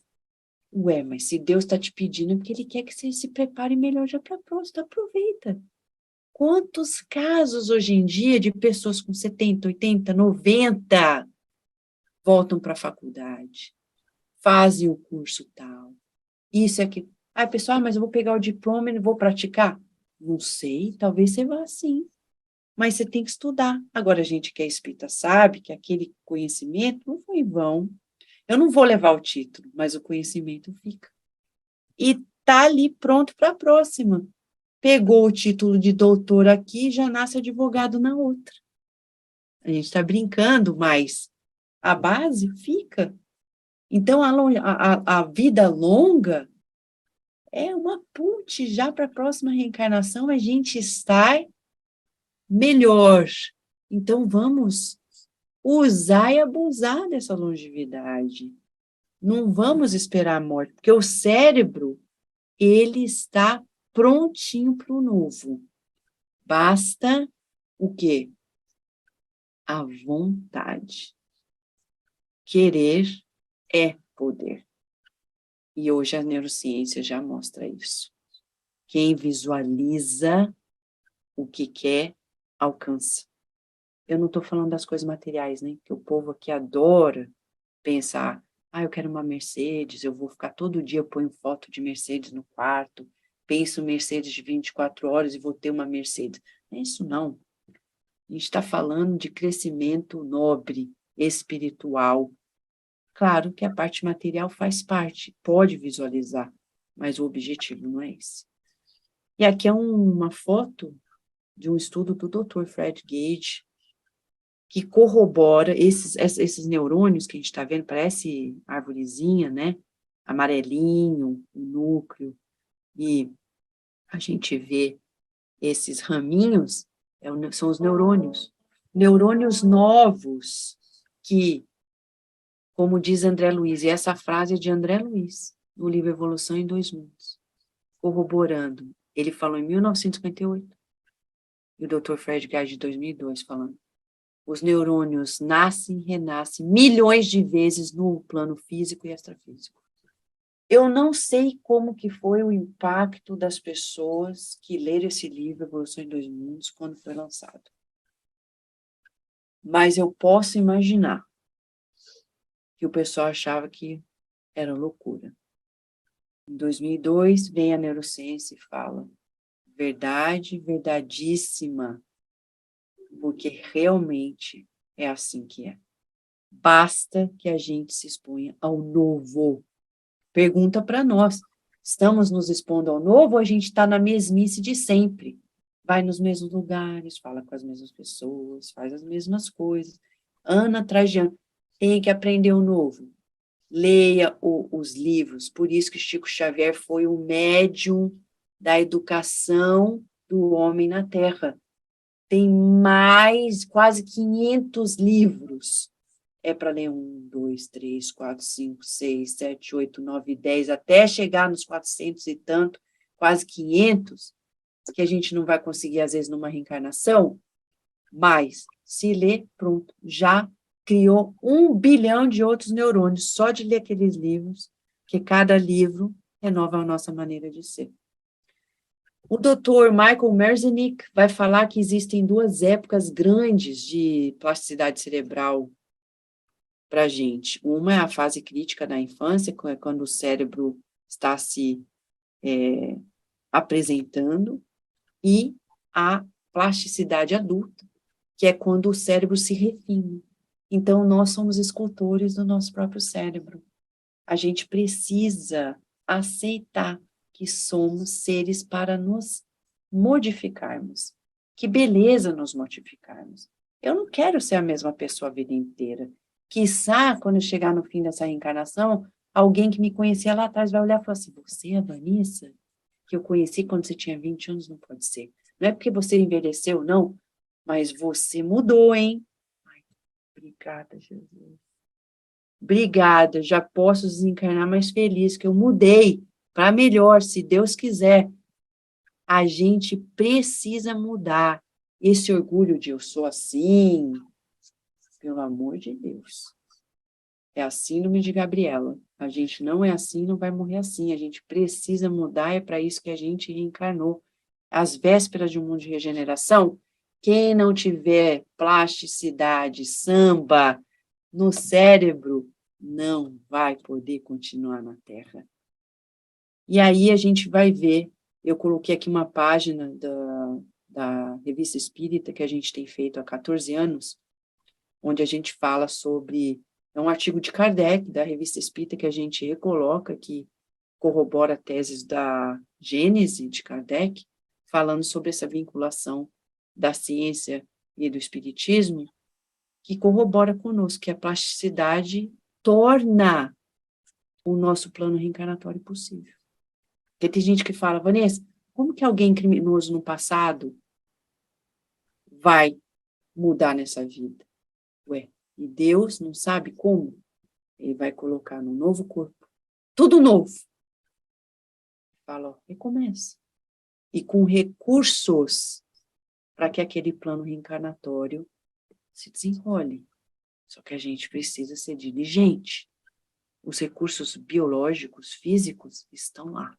Ué, mas se Deus está te pedindo, é porque Ele quer que você se prepare melhor já para a próxima. Aproveita. Quantos casos hoje em dia de pessoas com 70, 80, 90 voltam para a faculdade, fazem o curso tal, isso é aquilo. Pessoal, mas eu vou pegar o diploma e não vou praticar? Não sei, talvez você vá sim, mas você tem que estudar. Agora, a gente que é espírita sabe que aquele conhecimento não foi em vão. Eu não vou levar o título, mas o conhecimento fica. E tá ali pronto para a próxima. Pegou o título de doutor aqui, já nasce advogado na outra. A gente está brincando, mas a base fica. Então, a vida longa é uma ponte já para a próxima reencarnação, a gente estar melhor. Então, vamos usar e abusar dessa longevidade. Não vamos esperar a morte, porque o cérebro, ele está prontinho para o novo. Basta o quê? A vontade. Querer é poder. E hoje a neurociência já mostra isso. Quem visualiza o que quer, alcança. Eu não estou falando das coisas materiais, né? Que o povo aqui adora pensar, eu quero uma Mercedes, eu vou ficar todo dia, eu ponho foto de Mercedes no quarto, penso Mercedes de 24 horas e vou ter uma Mercedes. Não é isso não. A gente está falando de crescimento nobre, espiritual. Claro que a parte material faz parte, pode visualizar, mas o objetivo não é esse. E aqui é uma foto de um estudo do Dr. Fred Gage, que corrobora esses neurônios que a gente está vendo, parece arvorezinha, né? Amarelinho, o núcleo, e a gente vê esses raminhos, são os neurônios. Neurônios novos, que, como diz André Luiz, e essa frase é de André Luiz, no livro Evolução em Dois Mundos, corroborando. Ele falou em 1958, e o Dr. Fred Gage de 2002 falando. Os neurônios nascem e renascem milhões de vezes no plano físico e extrafísico. Eu não sei como que foi o impacto das pessoas que leram esse livro, Evolução em Dois Mundos, quando foi lançado. Mas eu posso imaginar que o pessoal achava que era loucura. Em 2002, vem a neurociência e fala, verdade, verdadíssima, porque realmente é assim que é. Basta que a gente se exponha ao novo. Pergunta para nós, estamos nos expondo ao novo ou a gente está na mesmice de sempre? Vai nos mesmos lugares, fala com as mesmas pessoas, faz as mesmas coisas, ano atrás de ano. Tem que aprender o novo. Leia os livros, por isso que Chico Xavier foi o médium da educação do homem na Terra. Tem mais, quase 500 livros. É para ler 1, 2, 3, 4, 5, 6, 7, 8, 9, 10, até chegar nos 400 e tanto, quase 500, que a gente não vai conseguir, às vezes, numa reencarnação, mas se ler, pronto, já criou 1 bilhão de outros neurônios, só de ler aqueles livros, que cada livro renova a nossa maneira de ser. O doutor Michael Merzenich vai falar que existem 2 épocas grandes de plasticidade cerebral para a gente. Uma é a fase crítica da infância, quando o cérebro está se apresentando, e a plasticidade adulta, que é quando o cérebro se refina. Então, nós somos escultores do nosso próprio cérebro. A gente precisa aceitar que somos seres para nos modificarmos. Que beleza nos modificarmos. Eu não quero ser a mesma pessoa a vida inteira. Quiçá, quando eu chegar no fim dessa reencarnação, alguém que me conhecia lá atrás vai olhar e falar assim, você é a Vanessa? Que eu conheci quando você tinha 20 anos? Não pode ser. Não é porque você envelheceu, não, mas você mudou, hein? Ai, obrigada, Jesus. Obrigada, já posso desencarnar mais feliz, que eu mudei para melhor, se Deus quiser. A gente precisa mudar. Esse orgulho de eu sou assim, pelo amor de Deus. É a síndrome de Gabriela. A gente não é assim, não vai morrer assim. A gente precisa mudar, é para isso que a gente reencarnou. Às vésperas de um mundo de regeneração, quem não tiver plasticidade, samba no cérebro, não vai poder continuar na Terra. E aí a gente vai ver, eu coloquei aqui uma página da Revista Espírita, que a gente tem feito há 14 anos, onde a gente fala sobre, é um artigo de Kardec, da Revista Espírita, que a gente recoloca, que corrobora teses da Gênese de Kardec, falando sobre essa vinculação da ciência e do espiritismo, que corrobora conosco, que a plasticidade torna o nosso plano reencarnatório possível. Porque tem gente que fala, Vanessa, como que alguém criminoso no passado vai mudar nessa vida? Ué, e Deus não sabe como? Ele vai colocar no novo corpo, tudo novo. Fala, ó, recomeça. E com recursos para que aquele plano reencarnatório se desenrole. Só que a gente precisa ser diligente. Os recursos biológicos, físicos, estão lá.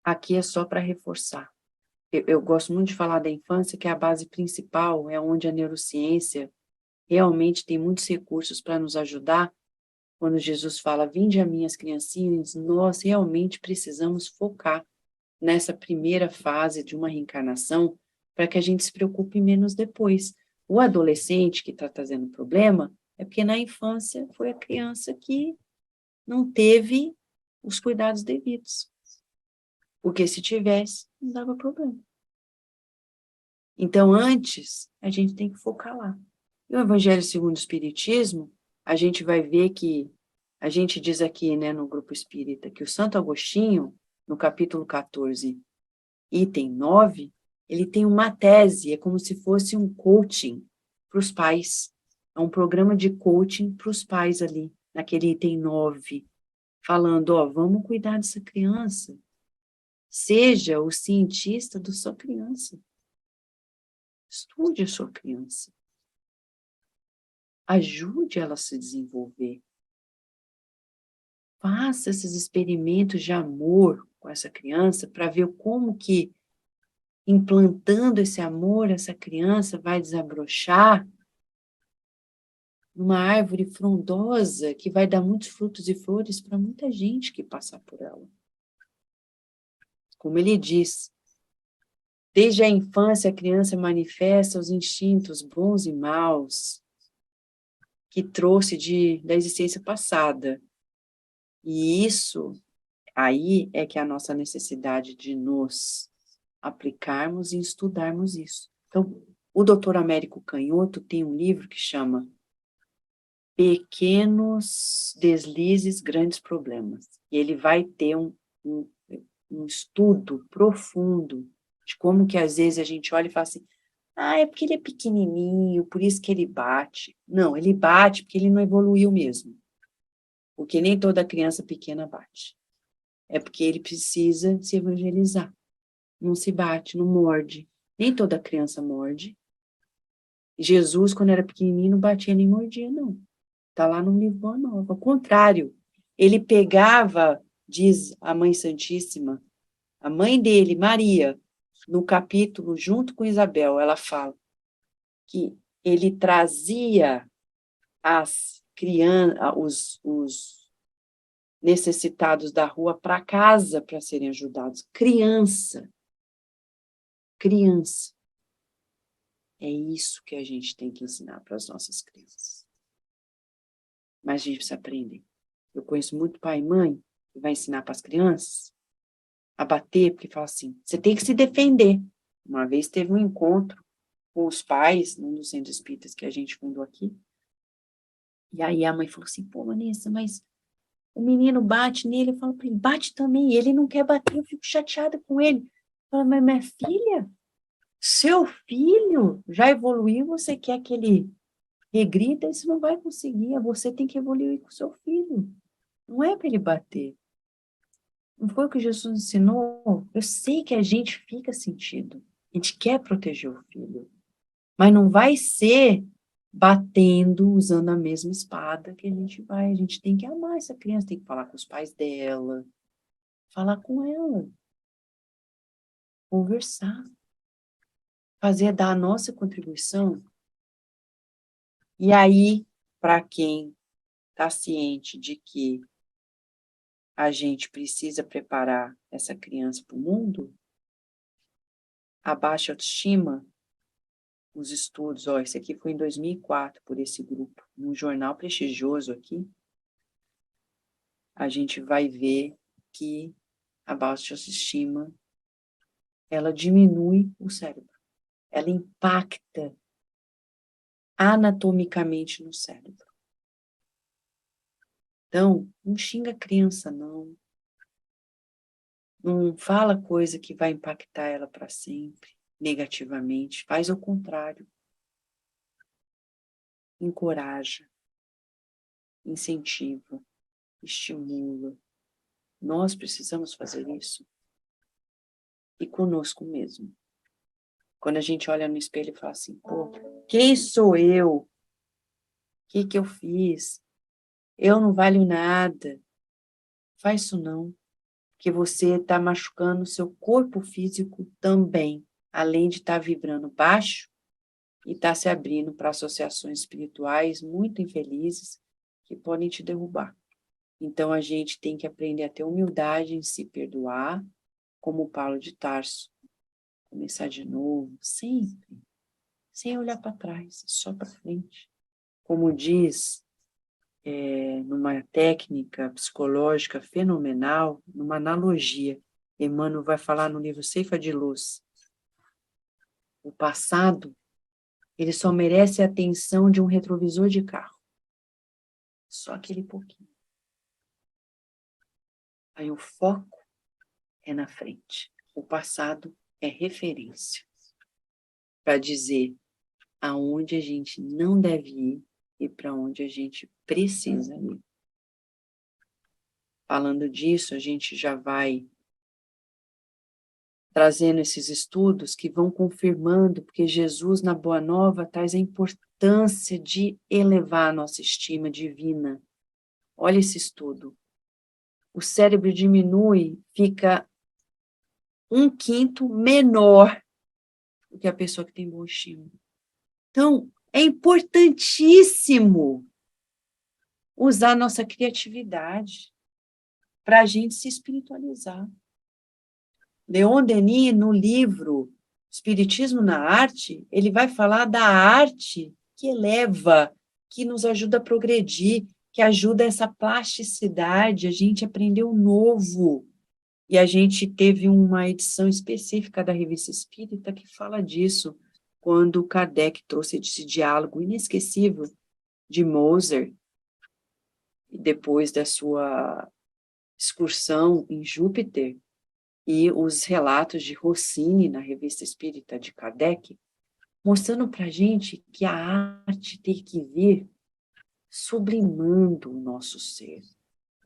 Aqui é só para reforçar. Eu gosto muito de falar da infância, que é a base principal, é onde a neurociência realmente tem muitos recursos para nos ajudar. Quando Jesus fala, vinde a mim as criancinhas, nós realmente precisamos focar nessa primeira fase de uma reencarnação para que a gente se preocupe menos depois. O adolescente que está trazendo problema é porque na infância foi a criança que não teve os cuidados devidos. Porque se tivesse, não dava problema. Então, antes, a gente tem que focar lá. E o Evangelho segundo o Espiritismo, a gente vai ver que, a gente diz aqui, né, no Grupo Espírita, que o Santo Agostinho, no capítulo 14, item 9, ele tem uma tese, é como se fosse um coaching para os pais. É um programa de coaching para os pais ali, naquele item 9, falando, ó, vamos cuidar dessa criança. Seja o cientista da sua criança. Estude a sua criança. Ajude ela a se desenvolver. Faça esses experimentos de amor com essa criança para ver como que, implantando esse amor, essa criança vai desabrochar uma árvore frondosa que vai dar muitos frutos e flores para muita gente que passar por ela. Como ele diz, desde a infância a criança manifesta os instintos bons e maus que trouxe da existência passada. E isso, aí é que é a nossa necessidade de nos aplicarmos e estudarmos isso. Então, o Dr. Américo Canhoto tem um livro que chama Pequenos Deslizes, Grandes Problemas. E ele vai ter um estudo profundo de como que às vezes a gente olha e fala assim, é porque ele é pequenininho, por isso que ele bate. Não, ele bate porque ele não evoluiu mesmo. Porque nem toda criança pequena bate. É porque ele precisa se evangelizar. Não se bate, não morde. Nem toda criança morde. Jesus, quando era pequenininho, não batia nem mordia, não. Está lá no livro Boa Nova. Ao contrário, ele pegava, diz a Mãe Santíssima, a mãe dele, Maria, no capítulo, junto com Isabel, ela fala que ele trazia as crianças, os necessitados da rua para casa para serem ajudados. Criança. É isso que a gente tem que ensinar para as nossas crianças. Mas a gente precisa aprender. Eu conheço muito pai e mãe que vai ensinar para as crianças a bater, porque fala assim, você tem que se defender. Uma vez teve um encontro com os pais, num dos centros espíritas que a gente fundou aqui, e aí a mãe falou assim, pô, Vanessa, mas o menino bate nele, eu falo para ele, bate também, ele não quer bater, eu fico chateada com ele. Eu falo, mas minha filha, seu filho já evoluiu, você quer que ele regrida, isso não vai conseguir, você tem que evoluir com o seu filho, não é para ele bater. Não foi o que Jesus ensinou? Eu sei que a gente fica sentido, a gente quer proteger o filho, mas não vai ser batendo, usando a mesma espada que a gente tem que amar essa criança, tem que falar com os pais dela, falar com ela, conversar, fazer, dar a nossa contribuição. E aí, para quem está ciente de que a gente precisa preparar essa criança para o mundo, a baixa autoestima, os estudos, esse aqui foi em 2004, por esse grupo, num jornal prestigioso aqui, a gente vai ver que a baixa autoestima, ela diminui o cérebro, ela impacta anatomicamente no cérebro. Então, não xinga a criança, não. Não fala coisa que vai impactar ela para sempre, negativamente. Faz o contrário. Encoraja, incentiva, estimula. Nós precisamos fazer isso. E conosco mesmo. Quando a gente olha no espelho e fala assim, pô, quem sou eu? O que eu fiz? Eu não valho nada. Faz isso não, porque você está machucando o seu corpo físico também, além de estar vibrando baixo e estar se abrindo para associações espirituais muito infelizes que podem te derrubar. Então, a gente tem que aprender a ter humildade em se perdoar, como o Paulo de Tarso. Começar de novo, sempre, sem olhar para trás, só para frente. Como diz numa técnica psicológica fenomenal, numa analogia, Emmanuel vai falar no livro Ceifa de Luz. O passado, ele só merece a atenção de um retrovisor de carro. Só aquele pouquinho. Aí o foco é na frente. O passado é referência para dizer aonde a gente não deve ir e para onde a gente precisa ir. Falando disso, a gente já vai trazendo esses estudos que vão confirmando, porque Jesus, na Boa Nova, traz a importância de elevar a nossa estima divina. Olha esse estudo. O cérebro diminui, fica 1/5 menor do que a pessoa que tem boa estima. Então, é importantíssimo usar nossa criatividade para a gente se espiritualizar. Leon Denis, no livro Espiritismo na Arte, ele vai falar da arte que eleva, que nos ajuda a progredir, que ajuda essa plasticidade, a gente aprender o novo. E a gente teve uma edição específica da Revista Espírita que fala disso, quando Kardec trouxe esse diálogo inesquecível de Mozart, depois da sua excursão em Júpiter, e os relatos de Rossini na Revista Espírita de Kardec, mostrando para a gente que a arte tem que vir sublimando o nosso ser.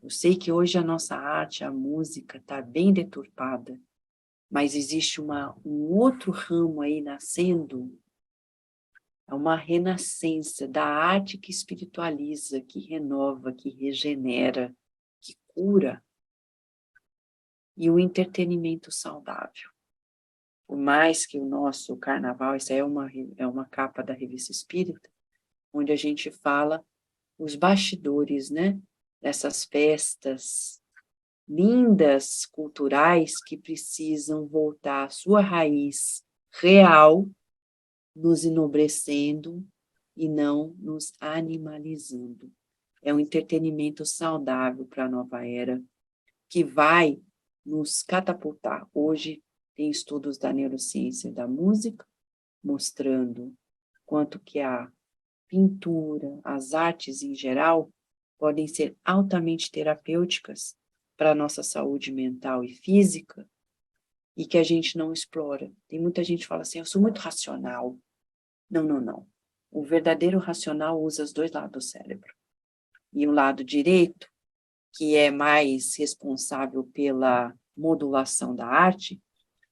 Eu sei que hoje a nossa arte, a música, está bem deturpada, mas existe um outro ramo aí nascendo, é uma renascença da arte que espiritualiza, que renova, que regenera, que cura, e o entretenimento saudável. Por mais que o nosso carnaval, essa é uma capa da Revista Espírita, onde a gente fala os bastidores, né, dessas festas lindas, culturais, que precisam voltar à sua raiz real, nos enobrecendo e não nos animalizando. É um entretenimento saudável para a nova era, que vai nos catapultar. Hoje tem estudos da neurociência da música, mostrando quanto que a pintura, as artes em geral, podem ser altamente terapêuticas para a nossa saúde mental e física, e que a gente não explora. Tem muita gente que fala assim, eu sou muito racional. Não, não, não. O verdadeiro racional usa os dois lados do cérebro. E o lado direito, que é mais responsável pela modulação da arte,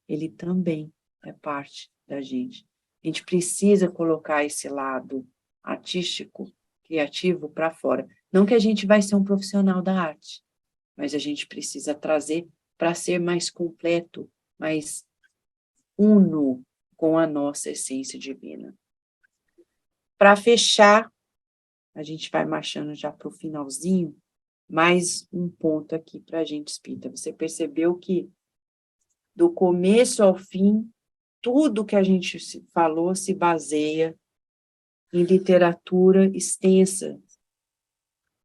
ele também é parte da gente. A gente precisa colocar esse lado artístico, criativo para fora. Não que a gente vai ser um profissional da arte, mas a gente precisa trazer para ser mais completo, mais uno com a nossa essência divina. Para fechar, a gente vai marchando já para o finalzinho, mais um ponto aqui para a gente, espírita. Você percebeu que, do começo ao fim, tudo que a gente falou se baseia em literatura extensa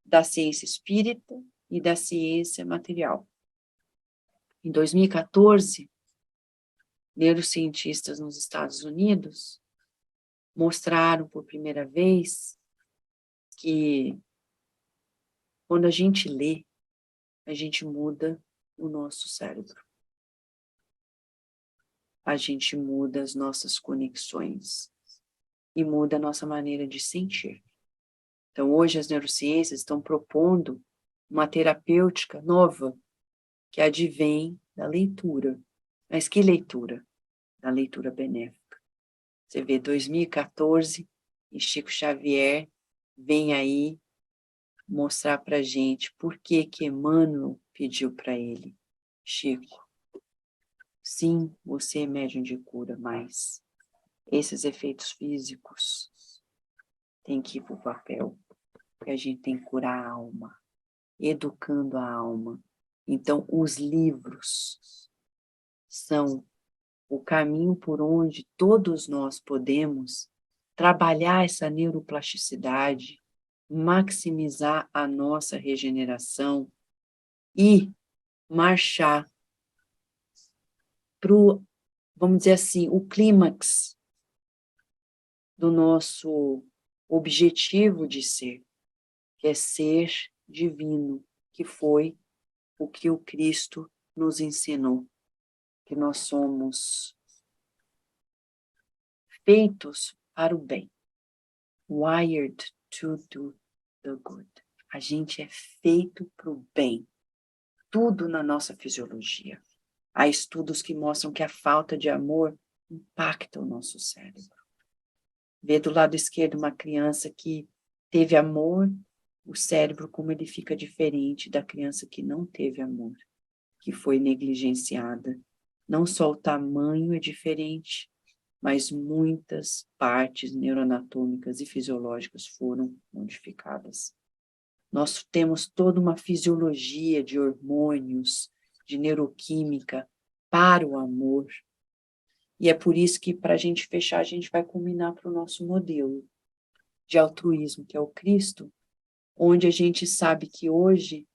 da ciência espírita e da ciência material. Em 2014, neurocientistas nos Estados Unidos mostraram por primeira vez que Quando a gente lê, a gente muda o nosso cérebro. A gente muda as nossas conexões e muda a nossa maneira de sentir. Então, hoje as neurociências estão propondo uma terapêutica nova que advém da leitura. Mas que leitura? Da leitura benéfica. Você vê 2014 e Chico Xavier vem aí mostrar para gente por que que Emmanuel pediu para ele. Chico, sim, você é médium de cura, mas esses efeitos físicos têm que ir para o papel, porque a gente tem que curar a alma, educando a alma. Então, os livros são o caminho por onde todos nós podemos trabalhar essa neuroplasticidade, maximizar a nossa regeneração e marchar para o, vamos dizer assim, o clímax do nosso objetivo de ser, que é ser divino, que foi o que o Cristo nos ensinou, que nós somos feitos para o bem, wired to do the good. A gente é feito para o bem, tudo na nossa fisiologia. Há estudos que mostram que a falta de amor impacta o nosso cérebro. Vê do lado esquerdo uma criança que teve amor, o cérebro, como ele fica diferente da criança que não teve amor, que foi negligenciada. Não só o tamanho é diferente, mas muitas partes neuroanatômicas e fisiológicas foram modificadas. Nós temos toda uma fisiologia de hormônios, de neuroquímica para o amor. E é por isso que, para a gente fechar, a gente vai combinar para o nosso modelo de altruísmo, que é o Cristo, onde a gente sabe que hoje,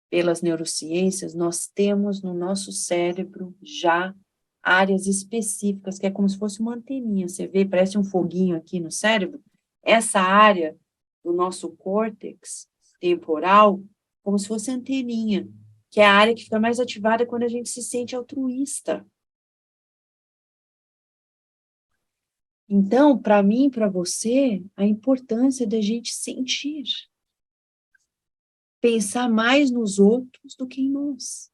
pelas neurociências, nós temos no nosso cérebro já áreas específicas, que é como se fosse uma anteninha. Você vê, parece um foguinho aqui no cérebro. Essa área do nosso córtex temporal, como se fosse anteninha, que é a área que fica mais ativada quando a gente se sente altruísta. Então, para mim e para você, a importância da gente sentir. Pensar mais nos outros do que em nós.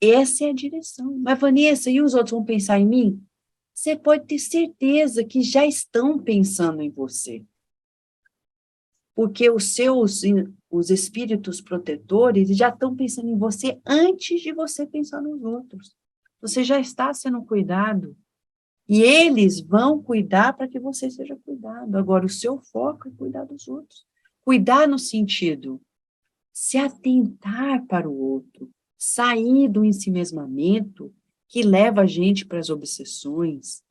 Essa é a direção. Mas, Vanessa, e os outros vão pensar em mim? Você pode ter certeza que já estão pensando em você. Porque os espíritos protetores já estão pensando em você antes de você pensar nos outros. Você já está sendo cuidado. E eles vão cuidar para que você seja cuidado. Agora, o seu foco é cuidar dos outros. Cuidar no sentido, se atentar para o outro, sair do ensimesmamento que leva a gente para as obsessões,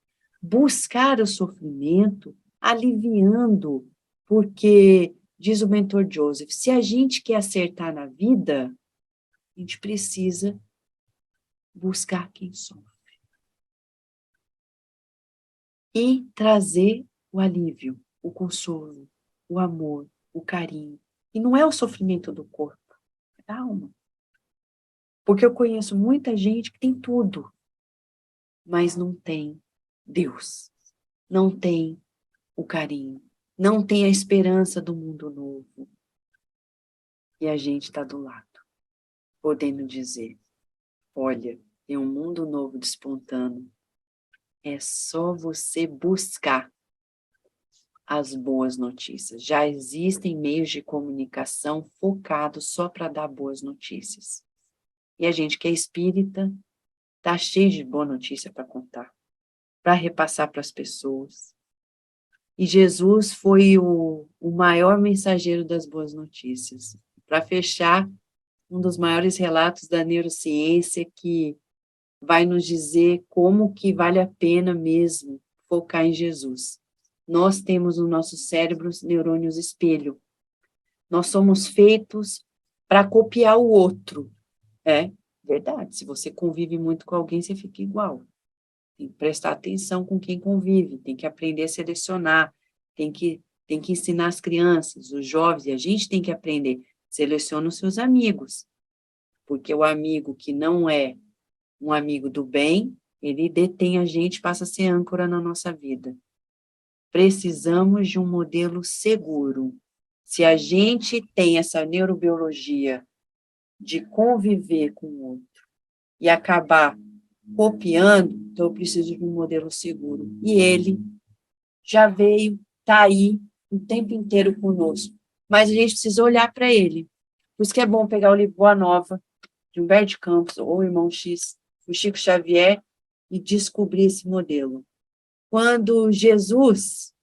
buscar o sofrimento, aliviando, porque, diz o mentor Joseph, se a gente quer acertar na vida, a gente precisa buscar quem sofre. E trazer o alívio, o consolo, o amor, o carinho. E não é o sofrimento do corpo, é da alma. Porque eu conheço muita gente que tem tudo, mas não tem Deus, não tem o carinho, não tem a esperança do mundo novo. E a gente está do lado, podendo dizer, olha, tem um mundo novo despontando, é só você buscar as boas notícias. Já existem meios de comunicação focados só para dar boas notícias. E a gente que é espírita está cheio de boa notícia para contar, para repassar para as pessoas. E Jesus foi o maior mensageiro das boas notícias. Para fechar, um dos maiores relatos da neurociência que vai nos dizer como que vale a pena mesmo focar em Jesus. Nós temos no nosso cérebro neurônios espelho. Nós somos feitos para copiar o outro. É verdade. Se você convive muito com alguém, você fica igual. Tem que prestar atenção com quem convive, tem que aprender a selecionar, tem que ensinar as crianças, os jovens, e a gente tem que aprender. seleciona os seus amigos, porque o amigo que não é um amigo do bem, ele detém a gente, passa a ser âncora na nossa vida. Precisamos de um modelo seguro. Se a gente tem essa neurobiologia de conviver com o outro e acabar copiando, então eu preciso de um modelo seguro. E ele já veio, está aí o tempo inteiro conosco. Mas a gente precisa olhar para ele. Por isso que é bom pegar o livro Boa Nova, de Humberto de Campos, ou Irmão X, o Chico Xavier, e descobrir esse modelo. Quando Jesus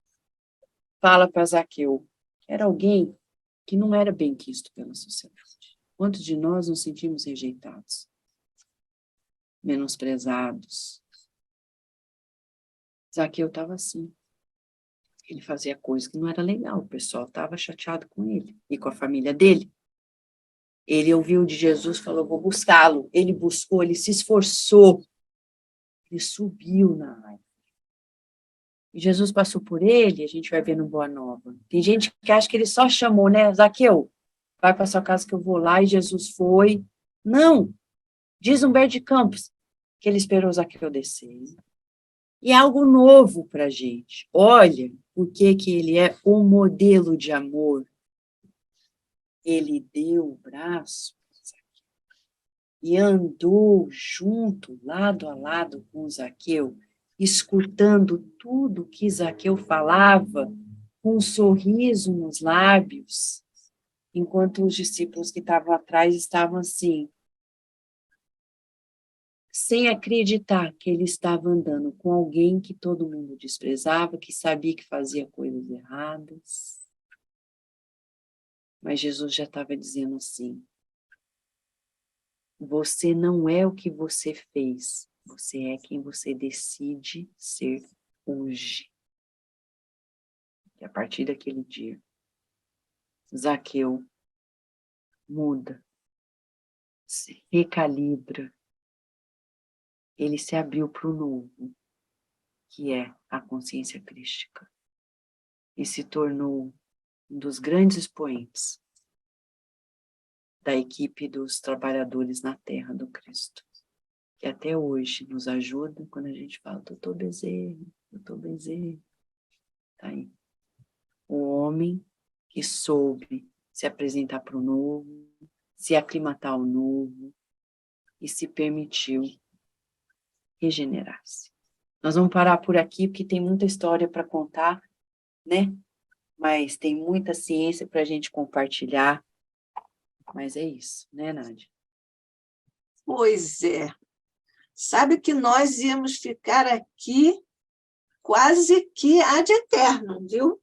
fala para Zaqueu, era alguém que não era bem quisto pela sociedade. Quantos de nós nos sentimos rejeitados, menosprezados? Zaqueu estava assim. Ele fazia coisas que não era legal, o pessoal estava chateado com ele e com a família dele. Ele ouviu de Jesus, falou, vou buscá-lo. Ele buscou, ele se esforçou. Ele subiu na árvore. E Jesus passou por ele, a gente vai ver no Boa Nova. Tem gente que acha que ele só chamou, né? Zaqueu, vai para sua casa que eu vou lá, e Jesus foi. Não! Diz Humberto de Campos que ele esperou Zaqueu descer. E é algo novo para a gente. Olha por que ele é um modelo de amor. Ele deu o braço e andou junto, lado a lado com Zaqueu, escutando tudo que Zaqueu falava, com um sorriso nos lábios, enquanto os discípulos que estavam atrás estavam assim, sem acreditar que ele estava andando com alguém que todo mundo desprezava, que sabia que fazia coisas erradas. Mas Jesus já estava dizendo assim, você não é o que você fez, você é quem você decide ser hoje. E a partir daquele dia, Zaqueu muda, se recalibra, ele se abriu para o novo, que é a consciência crística, e se tornou um dos grandes expoentes da equipe dos trabalhadores na terra do Cristo, que até hoje nos ajuda quando a gente fala, doutor Bezerra, tá aí. O homem que soube se apresentar para o novo, se aclimatar ao novo e se permitiu regenerar-se. Nós vamos parar por aqui, porque tem muita história para contar, né? Mas tem muita ciência para a gente compartilhar. Mas é isso, né, Nádia? Pois é. Sabe que nós íamos ficar aqui quase que ad eterno, viu?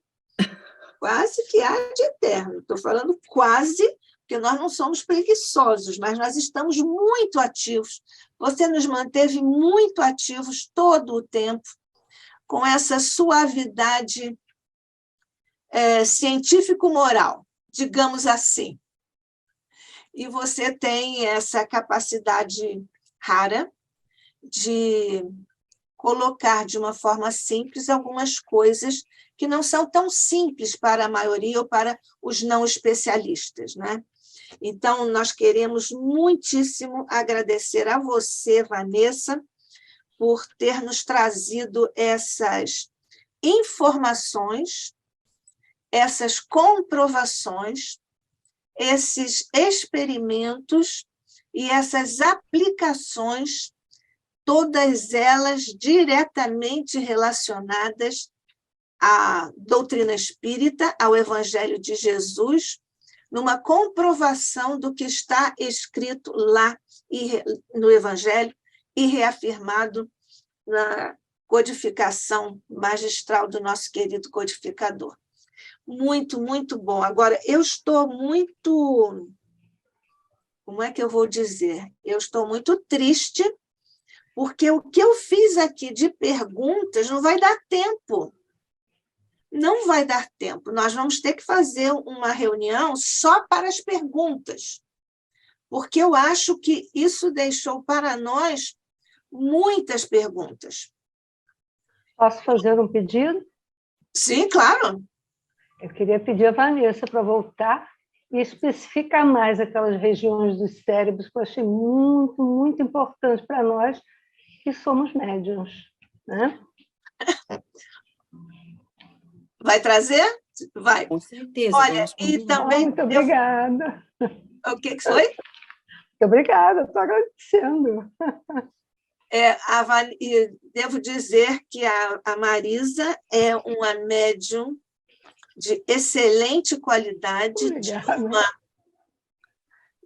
Quase que ad eterno. Estou falando quase, porque nós não somos preguiçosos, mas nós estamos muito ativos. Você nos manteve muito ativos todo o tempo, com essa suavidade científico-moral, digamos assim. E você tem essa capacidade rara de colocar de uma forma simples algumas coisas que não são tão simples para a maioria ou para os não especialistas, né? Então, nós queremos muitíssimo agradecer a você, Vanessa, por ter nos trazido essas informações, essas comprovações, esses experimentos e essas aplicações, todas elas diretamente relacionadas à doutrina espírita, ao Evangelho de Jesus, numa comprovação do que está escrito lá no Evangelho e reafirmado na codificação magistral do nosso querido codificador. Muito, muito bom. Agora, eu estou muito... Como é que eu vou dizer? Eu estou muito triste, porque o que eu fiz aqui de perguntas não vai dar tempo. Não vai dar tempo. Nós vamos ter que fazer uma reunião só para as perguntas, porque eu acho que isso deixou para nós muitas perguntas. Posso fazer um pedido? Sim, claro. Eu queria pedir a Vanessa para voltar e especificar mais aquelas regiões dos cérebros que eu achei muito, muito importante para nós que somos médiums, né? Vai trazer? Vai. Com certeza. Olha, e também... Muito obrigada. O que foi? Muito obrigada, estou agradecendo. E devo dizer que a Marisa é uma médium de excelente qualidade,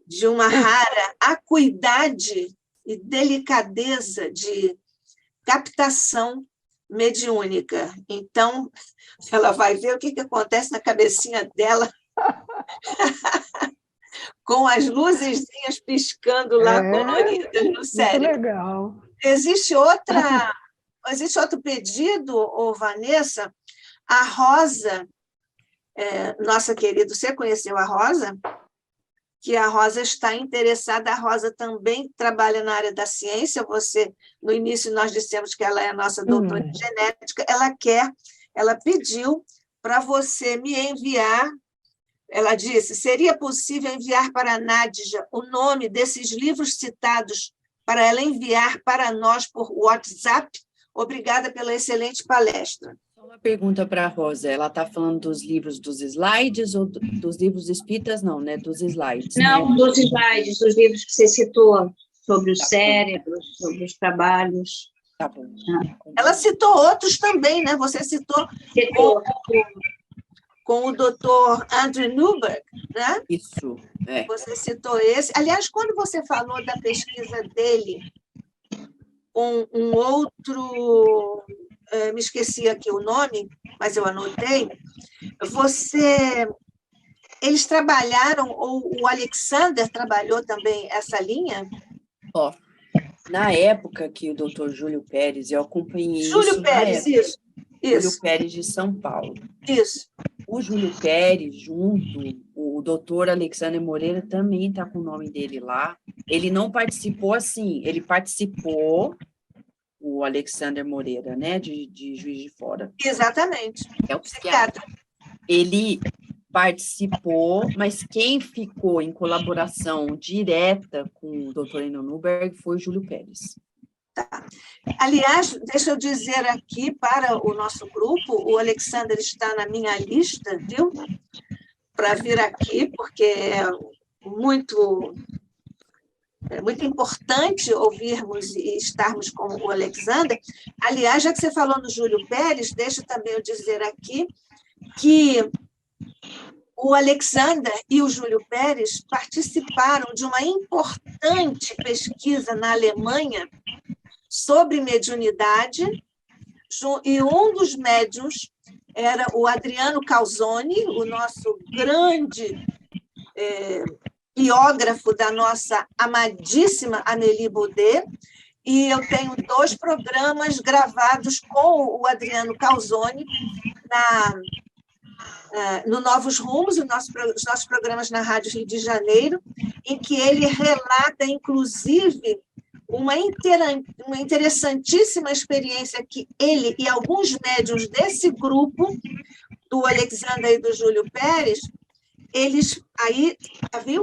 de uma rara acuidade e delicadeza de captação mediúnica. Então, ela vai ver o que acontece na cabecinha dela com as luzezinhas piscando lá, coloridas no cérebro. Muito legal. Existe outro pedido, Vanessa? A Rosa, nossa querida, você conheceu a Rosa? Que a Rosa está interessada, a Rosa também trabalha na área da ciência, no início nós dissemos que ela é a nossa doutora em genética, ela pediu para você me enviar, ela disse, seria possível enviar para a Nádija o nome desses livros citados para ela enviar para nós por WhatsApp? Obrigada pela excelente palestra. Uma pergunta para a Rosa, ela está falando dos livros dos slides ou dos livros espíritas? Não, né? Dos slides. Não, né? dos slides, dos livros que você citou, sobre os cérebros, sobre os trabalhos. Tá bom. Ela citou outros também, né? Você citou com o doutor Andrew Newberg, né? Isso, Você citou esse. Aliás, quando você falou da pesquisa dele com um outro... me esqueci aqui o nome, mas eu anotei. Eles trabalharam, ou o Alexander trabalhou também essa linha? Na época que o doutor Júlio Pérez, eu acompanhei Júlio Pérez, isso. Júlio Pérez de São Paulo. Isso. O Júlio Pérez, o doutor Alexander Moreira também está com o nome dele lá. Ele não participou assim, ele participou, o Alexander Moreira, né, de Juiz de Fora. Exatamente. É o psiquiatra. Ele participou, mas quem ficou em colaboração direta com o doutor Eno Newberg foi o Júlio Pérez. Tá. Aliás, deixa eu dizer aqui para o nosso grupo, o Alexander está na minha lista, viu? Para vir aqui, porque é muito importante ouvirmos e estarmos com o Alexander. Aliás, já que você falou no Júlio Pérez, deixa também eu dizer aqui que o Alexander e o Júlio Pérez participaram de uma importante pesquisa na Alemanha sobre mediunidade, e um dos médiuns era o Adriano Calzoni, o nosso grande biógrafo da nossa amadíssima Amélie Baudet, e eu tenho 2 programas gravados com o Adriano Calzoni no Novos Rumos, os nossos programas na Rádio Rio de Janeiro, em que ele relata, inclusive, uma interessantíssima experiência que ele e alguns médiuns desse grupo, do Alexander e do Júlio Pérez, aí havia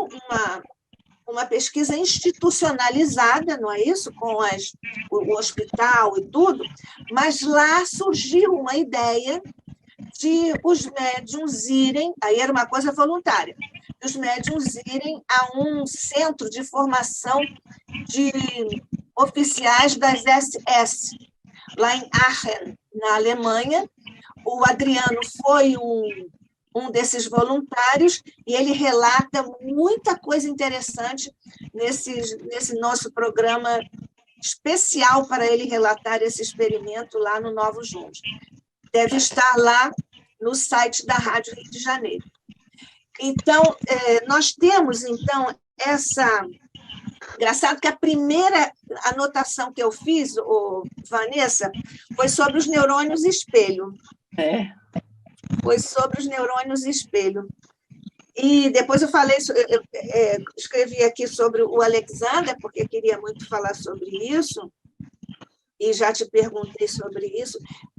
uma pesquisa institucionalizada, não é isso? Com o hospital e tudo, mas lá surgiu uma ideia de os médiuns irem, aí era uma coisa voluntária, os médiuns irem a um centro de formação de oficiais das SS, lá em Aachen, na Alemanha. O Adriano foi um desses voluntários, e ele relata muita coisa interessante nesse nosso programa especial para ele relatar esse experimento lá no Novos Rumos. Deve estar lá no site da Rádio Rio de Janeiro. Então, nós temos, então, essa... Engraçado que a primeira anotação que eu fiz, Vanessa, foi sobre os neurônios espelho. Foi sobre os neurônios espelho. E depois eu falei, escrevi aqui sobre o Alexander, porque eu queria muito falar sobre isso, e já te perguntei sobre isso.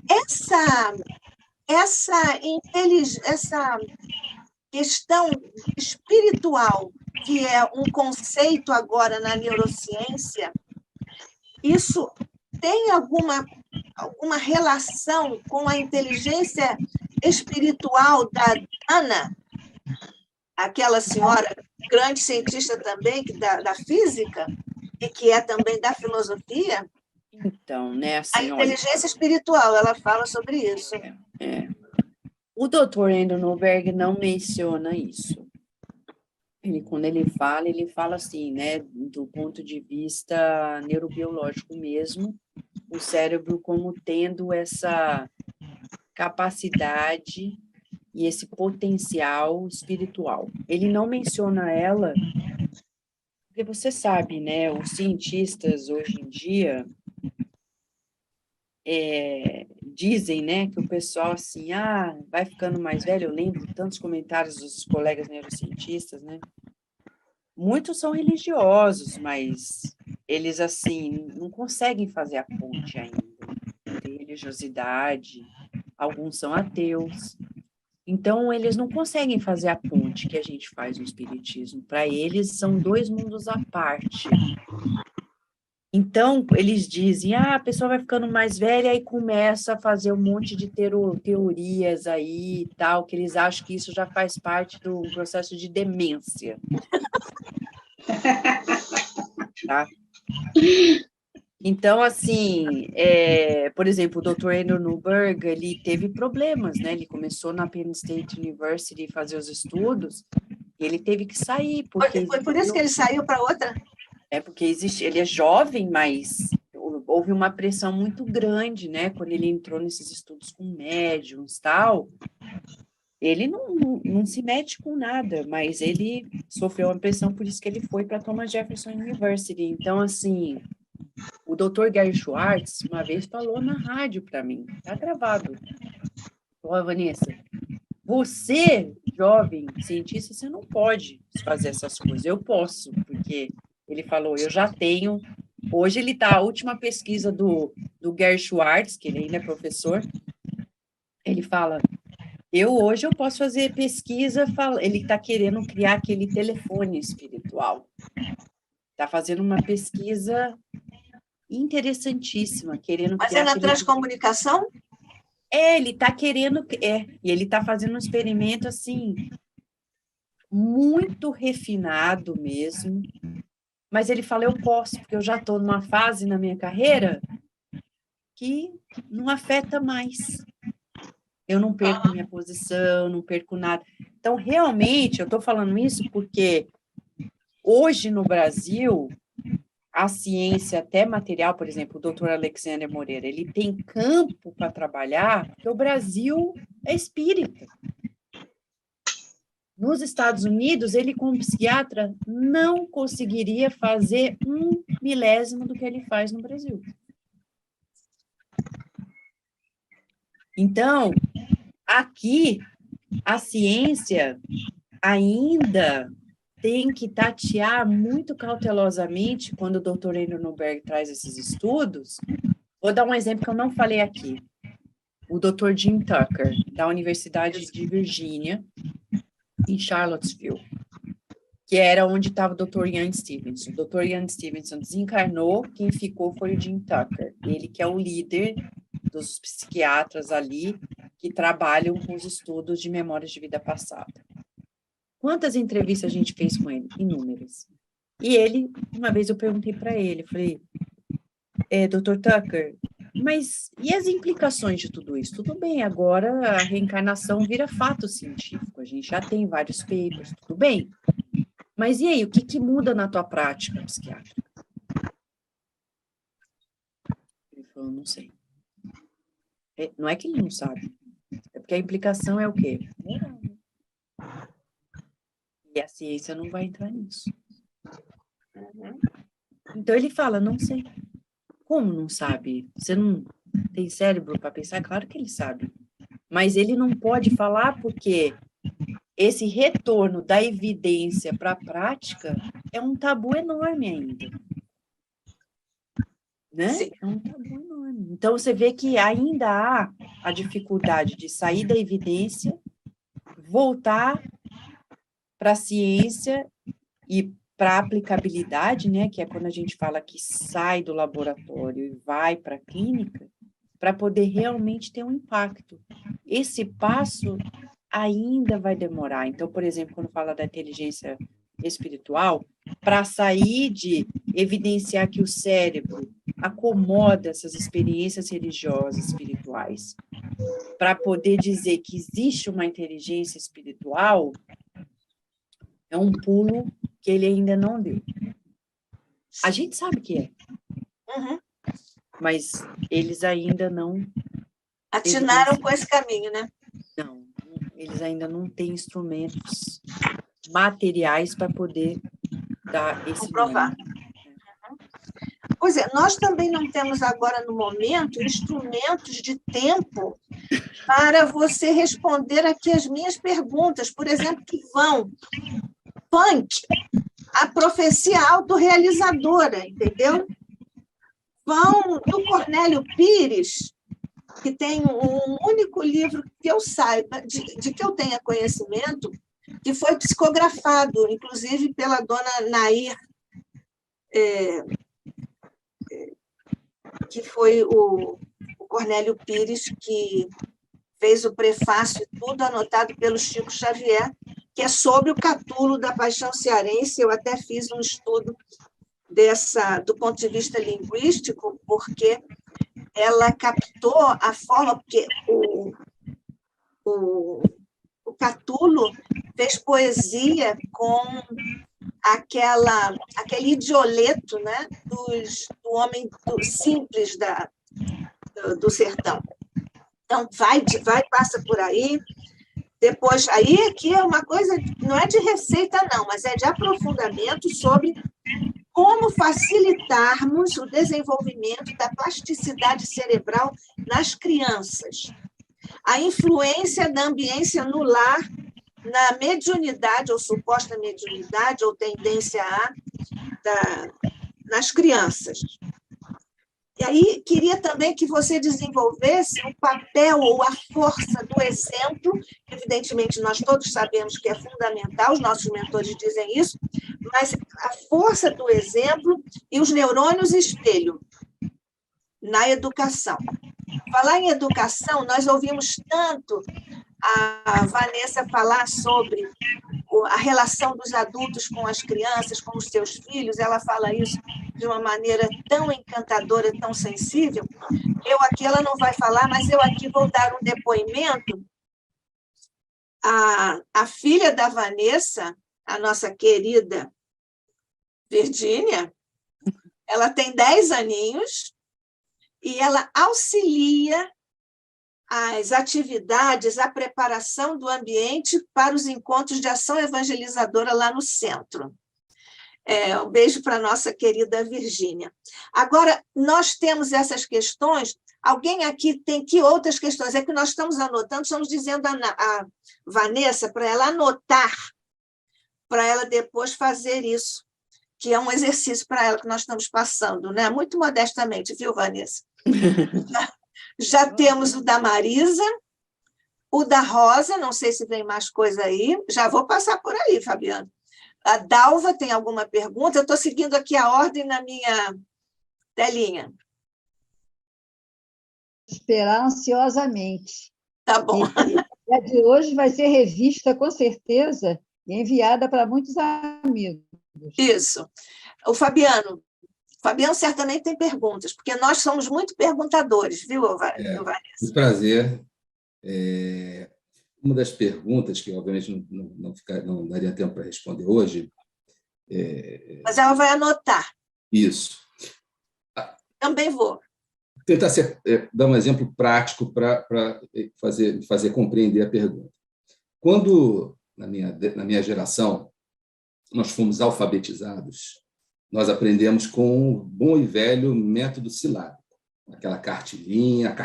Essa questão espiritual, que é um conceito agora na neurociência, isso tem alguma relação com a inteligência espiritual da Ana, aquela senhora, grande cientista também, da física, e que é também da filosofia? Então, né, A assim, olha, inteligência espiritual, ela fala sobre isso. o Dr. Andrew Norberg não menciona isso. Quando ele fala assim, né, do ponto de vista neurobiológico mesmo, o cérebro como tendo essa capacidade e esse potencial espiritual. Ele não menciona ela, porque você sabe, né, os cientistas hoje em dia dizem, né, que o pessoal assim, vai ficando mais velho. Eu lembro tantos comentários dos colegas neurocientistas, né? Muitos são religiosos, mas eles, assim, não conseguem fazer a ponte ainda entre religiosidade, alguns são ateus. Então, eles não conseguem fazer a ponte que a gente faz no espiritismo. Para eles, são dois mundos à parte. Então, eles dizem, a pessoa vai ficando mais velha e começa a fazer um monte de teorias aí e tal, que eles acham que isso já faz parte do processo de demência. Tá? Então, assim, por exemplo, o Dr. Andrew Norberg, ele teve problemas, né? Ele começou na Penn State University a fazer os estudos, e ele teve que sair, porque... Foi por isso que ele saiu para outra? Porque ele é jovem, mas houve uma pressão muito grande, né? Quando ele entrou nesses estudos com médiums e tal, ele não se mete com nada, mas ele sofreu uma pressão, por isso que ele foi para Thomas Jefferson University. Então, assim, o Dr. Gary Schwartz uma vez falou na rádio para mim, tá gravado. Ó, Vanessa, você, jovem cientista, você não pode fazer essas coisas. Eu posso, porque ele falou, eu já tenho. Hoje ele está, a última pesquisa do Gary Schwartz, que ele ainda é professor, ele fala, hoje eu posso fazer pesquisa, ele está querendo criar aquele telefone espiritual. Está fazendo uma pesquisa interessantíssima, querendo Mas criar... é na transcomunicação? Ele está querendo... e ele está fazendo um experimento, assim, muito refinado mesmo, mas ele fala, eu posso, porque eu já estou numa fase na minha carreira que não afeta mais. Eu não perco minha posição, não perco nada. Então, realmente, eu estou falando isso porque hoje no Brasil, a ciência até material, por exemplo, o doutor Alexander Moreira, ele tem campo para trabalhar, porque o Brasil é espírita. Nos Estados Unidos, ele, como psiquiatra, não conseguiria fazer 1/1000 do que ele faz no Brasil. Então, aqui, a ciência ainda tem que tatear muito cautelosamente quando o Dr. Andrew Norberg traz esses estudos. Vou dar um exemplo que eu não falei aqui. O Dr. Jim Tucker, da Universidade de Virgínia, em Charlottesville, que era onde estava o Dr. Ian Stevenson. O Dr. Ian Stevenson desencarnou, quem ficou foi o Jim Tucker, ele que é o líder dos psiquiatras ali que trabalham com os estudos de memórias de vida passada. Quantas entrevistas a gente fez com ele? Inúmeras. E ele, uma vez eu perguntei para ele, falei, Dr. Tucker, mas e as implicações de tudo isso? Tudo bem, agora a reencarnação vira fato científico, a gente já tem vários papers, tudo bem. Mas e aí, o que muda na tua prática psiquiátrica? Ele falou, não sei. Não é que ele não sabe, é porque a implicação é o quê? E a ciência não vai entrar nisso. Então ele fala, não sei. Como não sabe? Você não tem cérebro para pensar? Claro que ele sabe. Mas ele não pode falar porque esse retorno da evidência para a prática é um tabu enorme ainda. Né? Sim. É um tabu enorme. Então, você vê que ainda há a dificuldade de sair da evidência, voltar para a ciência e para a aplicabilidade, né, que é quando a gente fala que sai do laboratório e vai para a clínica, para poder realmente ter um impacto. Esse passo ainda vai demorar. Então, por exemplo, quando fala da inteligência espiritual, para sair de evidenciar que o cérebro acomoda essas experiências religiosas, espirituais, para poder dizer que existe uma inteligência espiritual, é um pulo que ele ainda não deu. A gente sabe que é, Uhum. mas eles ainda não Atinaram com esse caminho, né? Não, eles ainda não têm instrumentos materiais para poder dar esse Comprovar. nome. Pois é, nós também não temos agora, no momento, instrumentos de tempo para você responder aqui as minhas perguntas, por exemplo, que vão punk, a profecia autorrealizadora, entendeu? Vão do Cornélio Pires, que tem um único livro que eu saiba, de que eu tenha conhecimento, que foi psicografado, inclusive pela dona Nair, que foi o Cornélio Pires, que fez o prefácio, tudo anotado pelo Chico Xavier, que é sobre o Catulo da Paixão Cearense. Eu até fiz um estudo do ponto de vista linguístico, porque ela captou a forma, porque o Catulo fez poesia com aquele idioleto, né, do homem simples do sertão. Então, passa por aí. Depois, aí aqui é uma coisa, não é de receita, não, mas é de aprofundamento sobre como facilitarmos o desenvolvimento da plasticidade cerebral nas crianças. A influência da ambiência no lar na mediunidade, ou suposta mediunidade, ou tendência nas crianças. E aí, queria também que você desenvolvesse o papel ou a força do exemplo, que evidentemente nós todos sabemos que é fundamental, os nossos mentores dizem isso, mas a força do exemplo e os neurônios espelho na educação. Falar em educação, nós ouvimos tanto a Vanessa falar sobre a relação dos adultos com as crianças, com os seus filhos, ela fala isso de uma maneira tão encantadora, tão sensível. Ela não vai falar, mas eu aqui vou dar um depoimento. A filha da Vanessa, a nossa querida Virgínia, ela tem 10 aninhos e ela auxilia as atividades, a preparação do ambiente para os encontros de ação evangelizadora lá no centro. Um beijo para a nossa querida Virgínia. Agora, nós temos essas questões. Alguém aqui tem que outras questões? É que nós estamos anotando, estamos dizendo a Vanessa para ela anotar, para ela depois fazer isso, que é um exercício para ela que nós estamos passando, né? Muito modestamente, viu, Vanessa? Já temos o da Marisa, o da Rosa, não sei se vem mais coisa aí, já vou passar por aí, Fabiana. A Dalva tem alguma pergunta? Eu estou seguindo aqui a ordem na minha telinha. Esperar ansiosamente. Tá bom. E a de hoje vai ser revista, com certeza, e enviada para muitos amigos. Isso. O Fabiano certamente tem perguntas, porque nós somos muito perguntadores, viu, Vanessa? Um prazer. Uma das perguntas que, obviamente, não daria tempo para responder hoje... Mas ela vai anotar. Isso. Também vou. Tentar dar um exemplo prático para fazer compreender a pergunta. Quando, na minha geração, nós fomos alfabetizados, nós aprendemos com o bom e velho método silábico, aquela cartilha,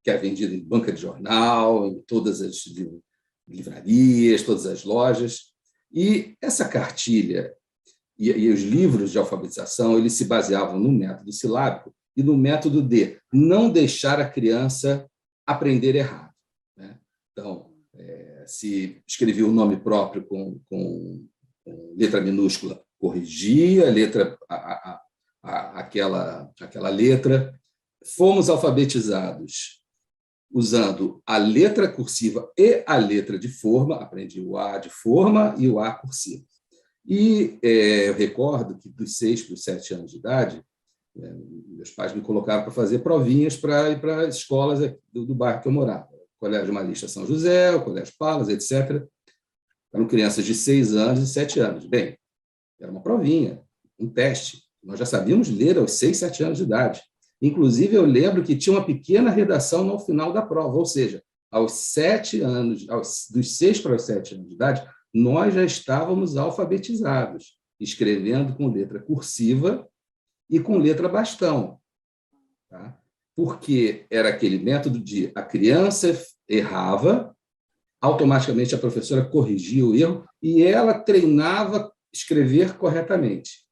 que é vendida em banca de jornal, em todas as livrarias, todas as lojas. E essa cartilha e os livros de alfabetização, eles se baseavam no método silábico e no método de não deixar a criança aprender errado, né? Então, se escrevia o nome próprio com letra minúscula, corrigia aquela letra. Fomos alfabetizados usando a letra cursiva e a letra de forma, aprendi o A de forma e o A cursivo. E eu recordo que dos 6 para os 7 anos de idade, meus pais me colocaram para fazer provinhas para ir para as escolas do bairro que eu morava. O Colégio Marista São José, o Colégio Palas, etc. Eram crianças de 6 anos e 7 anos. Bem, era uma provinha, um teste. Nós já sabíamos ler aos 6, 7 anos de idade. Inclusive, eu lembro que tinha uma pequena redação no final da prova, ou seja, aos 7 anos, dos 6 para os 7 anos de idade, nós já estávamos alfabetizados, escrevendo com letra cursiva e com letra bastão. Tá? Porque era aquele método de a criança errava, automaticamente a professora corrigia o erro e ela treinava escrever corretamente.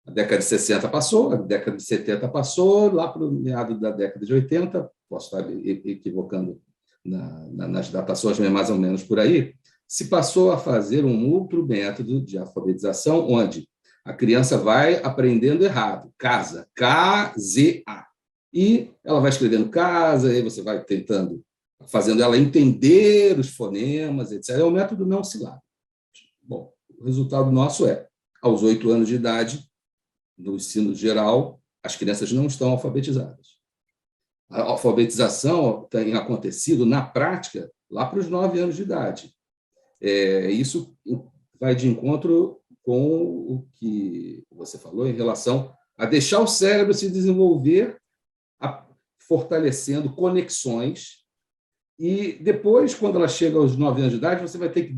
A década de 60 passou, a década de 70 passou, lá para o meado da década de 80, posso estar equivocando nas datações, mas mais ou menos por aí, se passou a fazer um outro método de alfabetização, onde a criança vai aprendendo errado, casa, K-Z-A. E ela vai escrevendo casa, aí você vai tentando, fazendo ela entender os fonemas, etc. É um método não silábico. Bom, o resultado nosso é, aos 8 anos de idade, no ensino geral, as crianças não estão alfabetizadas. A alfabetização tem acontecido, na prática, lá para os 9 anos de idade. Isso vai de encontro com o que você falou em relação a deixar o cérebro se desenvolver, fortalecendo conexões, e depois, quando ela chega aos 9 anos de idade, você vai ter que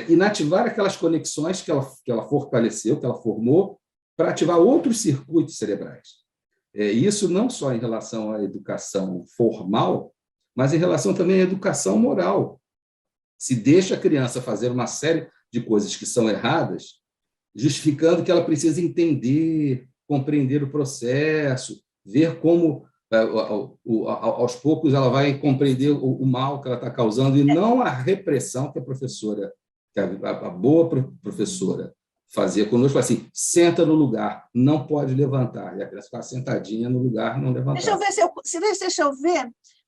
inativar aquelas conexões que ela fortaleceu, que ela formou, para ativar outros circuitos cerebrais. Isso não só em relação à educação formal, mas em relação também à educação moral. Se deixa a criança fazer uma série de coisas que são erradas, justificando que ela precisa entender, compreender o processo, ver como, aos poucos, ela vai compreender o mal que ela está causando, e não a repressão que a professora, que a boa professora fazia conosco, assim, senta no lugar, não pode levantar. E a criança ficava sentadinha no lugar, não levantava. Deixa eu ver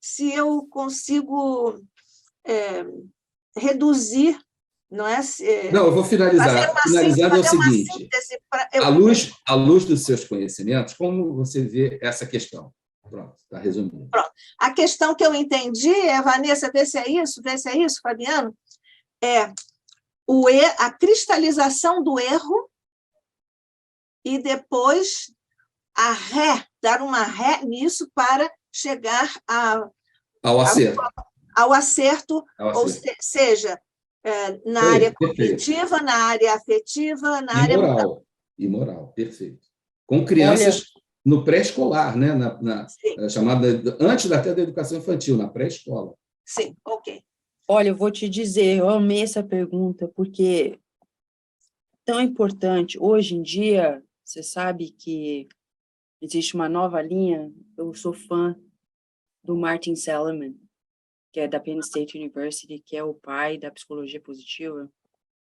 se eu consigo reduzir, não é? Não, eu vou finalizar. Finalizando é o seguinte, à luz dos seus conhecimentos, como você vê essa questão? Pronto, está resumindo. Pronto. A questão que eu entendi Vanessa, vê se é isso, Fabiano, a cristalização do erro e depois dar uma ré nisso para chegar ao acerto. Ao acerto, ou seja, na área cognitiva, na área afetiva, na área moral. E moral, perfeito. Com crianças no pré-escolar, né? Chamada antes até da educação infantil, na pré-escola. Sim, ok. Olha, eu vou te dizer, eu amei essa pergunta, porque tão importante. Hoje em dia, você sabe que existe uma nova linha, eu sou fã do Martin Seligman, que é da Penn State University, que é o pai da psicologia positiva.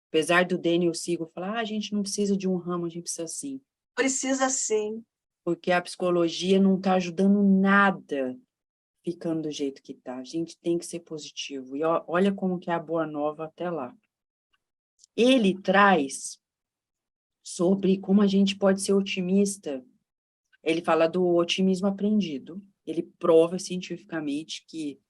Apesar do Daniel Siegel falar, a gente não precisa de um ramo, a gente precisa sim. Precisa sim. Porque a psicologia não está ajudando nada ficando do jeito que está. A gente tem que ser positivo. E olha como que é a boa nova até lá. Ele traz sobre como a gente pode ser otimista. Ele fala do otimismo aprendido. Ele prova cientificamente que,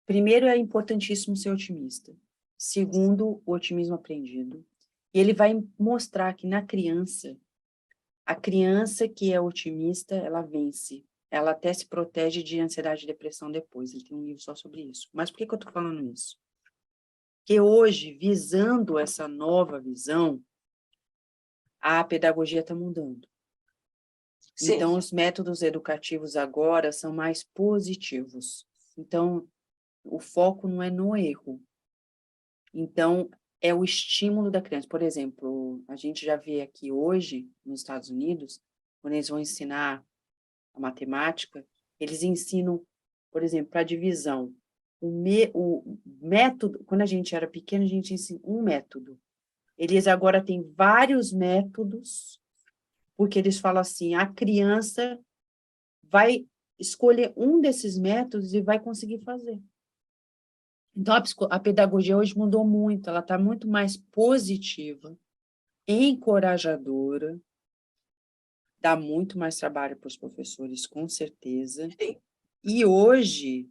primeiro, é importantíssimo ser otimista. Segundo, o otimismo aprendido. E ele vai mostrar que na criança, a criança que é otimista, ela vence. Ela até se protege de ansiedade e depressão depois. Ele tem um livro só sobre isso. Mas por que eu estou falando isso? Porque hoje, visando essa nova visão, a pedagogia está mudando. Sim. Então, os métodos educativos agora são mais positivos. Então, o foco não é no erro. Então, é o estímulo da criança. Por exemplo, a gente já vê aqui hoje, nos Estados Unidos, quando eles vão ensinar a matemática, eles ensinam, por exemplo, para divisão. o método, quando a gente era pequeno, a gente ensina um método. Eles agora têm vários métodos, porque eles falam assim, a criança vai escolher um desses métodos e vai conseguir fazer. Então, a pedagogia hoje mudou muito, ela está muito mais positiva, encorajadora, dá muito mais trabalho para os professores, com certeza. E hoje,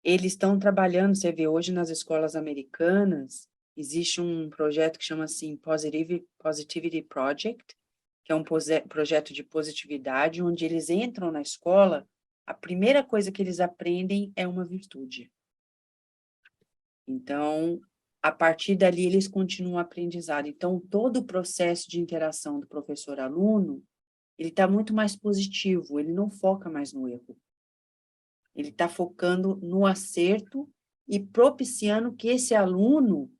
eles estão trabalhando, você vê, hoje nas escolas americanas, existe um projeto que chama assim Positivity Project, que é um projeto de positividade, onde eles entram na escola, a primeira coisa que eles aprendem é uma virtude. Então, a partir dali, eles continuam o aprendizado. Então, todo o processo de interação do professor-aluno, ele está muito mais positivo, ele não foca mais no erro. Ele está focando no acerto e propiciando que esse aluno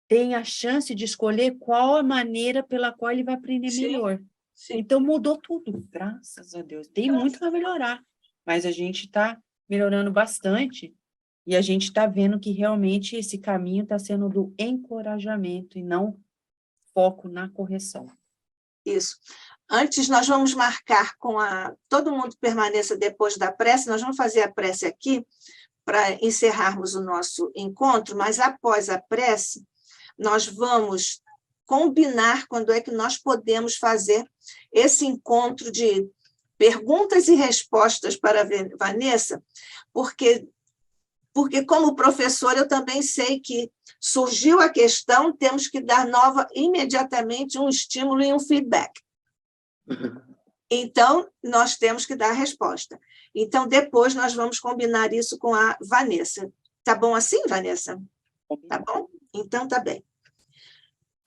tenha a chance de escolher qual a maneira pela qual ele vai aprender melhor. Sim. Então, mudou tudo, graças a Deus. Tem muito para melhorar, mas a gente está melhorando bastante e a gente está vendo que realmente esse caminho está sendo do encorajamento e não foco na correção. Isso. Antes, nós vamos marcar todo mundo permaneça depois da prece, nós vamos fazer a prece aqui para encerrarmos o nosso encontro, mas após a prece, nós vamos combinar quando é que nós podemos fazer esse encontro de perguntas e respostas para a Vanessa, porque como professora eu também sei que surgiu a questão, temos que dar imediatamente um estímulo e um feedback. Então, nós temos que dar a resposta. Então, depois nós vamos combinar isso com a Vanessa. Tá bom assim, Vanessa? Tá bom? Então, tá bem.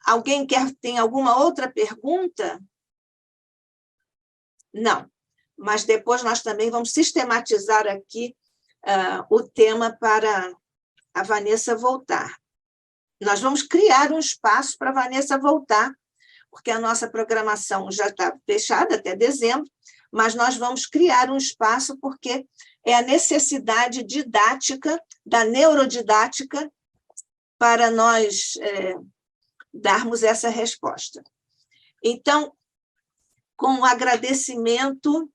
Alguém tem alguma outra pergunta? Não. Mas depois nós também vamos sistematizar aqui o tema para a Vanessa voltar. Nós vamos criar um espaço para a Vanessa voltar, porque a nossa programação já está fechada até dezembro, mas nós vamos criar um espaço porque é a necessidade didática, da neurodidática, para nós darmos essa resposta. Então, com o agradecimento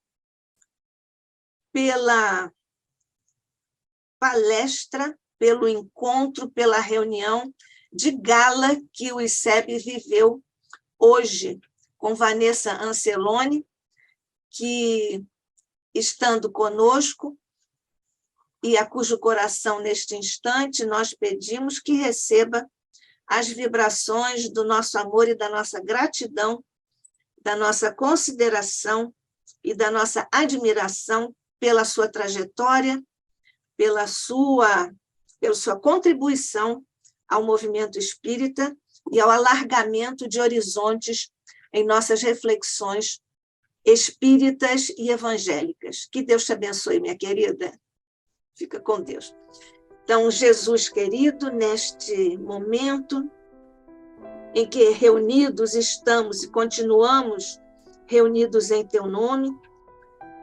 pela palestra, pelo encontro, pela reunião de gala que o ICEB viveu hoje com Vanessa Anceloni, que, estando conosco, e a cujo coração, neste instante, nós pedimos que receba as vibrações do nosso amor e da nossa gratidão, da nossa consideração e da nossa admiração pela sua trajetória, pela sua contribuição ao movimento espírita e ao alargamento de horizontes em nossas reflexões espíritas e evangélicas. Que Deus te abençoe, minha querida. Fica com Deus. Então, Jesus querido, neste momento em que reunidos estamos e continuamos reunidos em teu nome,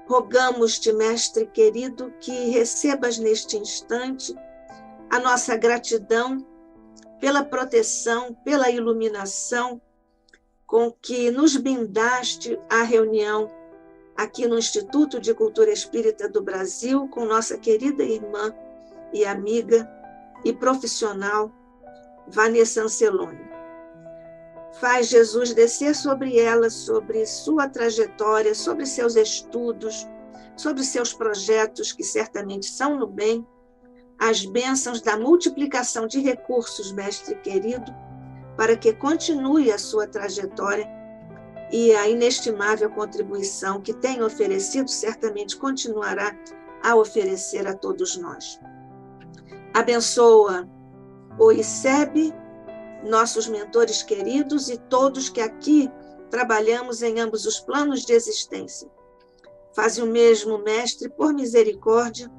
rogamos-te, Mestre querido, que recebas neste instante a nossa gratidão pela proteção, pela iluminação com que nos brindaste a reunião aqui no Instituto de Cultura Espírita do Brasil, com nossa querida irmã e amiga e profissional, Vanessa Anceloni. Faz, Jesus, descer sobre ela, sobre sua trajetória, sobre seus estudos, sobre seus projetos, que certamente são no bem, as bênçãos da multiplicação de recursos, Mestre querido, para que continue a sua trajetória e a inestimável contribuição que tem oferecido, certamente continuará a oferecer a todos nós. Abençoa o ICEB, nossos mentores queridos e todos que aqui trabalhamos em ambos os planos de existência. Faze o mesmo, Mestre, por misericórdia,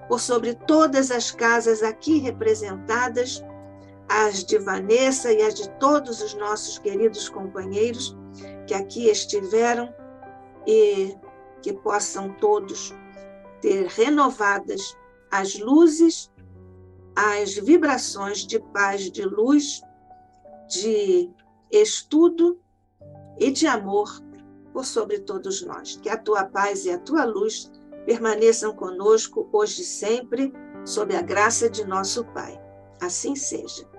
por sobre todas as casas aqui representadas, as de Vanessa e as de todos os nossos queridos companheiros que aqui estiveram e que possam todos ter renovadas as luzes as vibrações de paz, de luz, de estudo e de amor por sobre todos nós. Que a tua paz e a tua luz permaneçam conosco hoje e sempre, sob a graça de nosso Pai. Assim seja.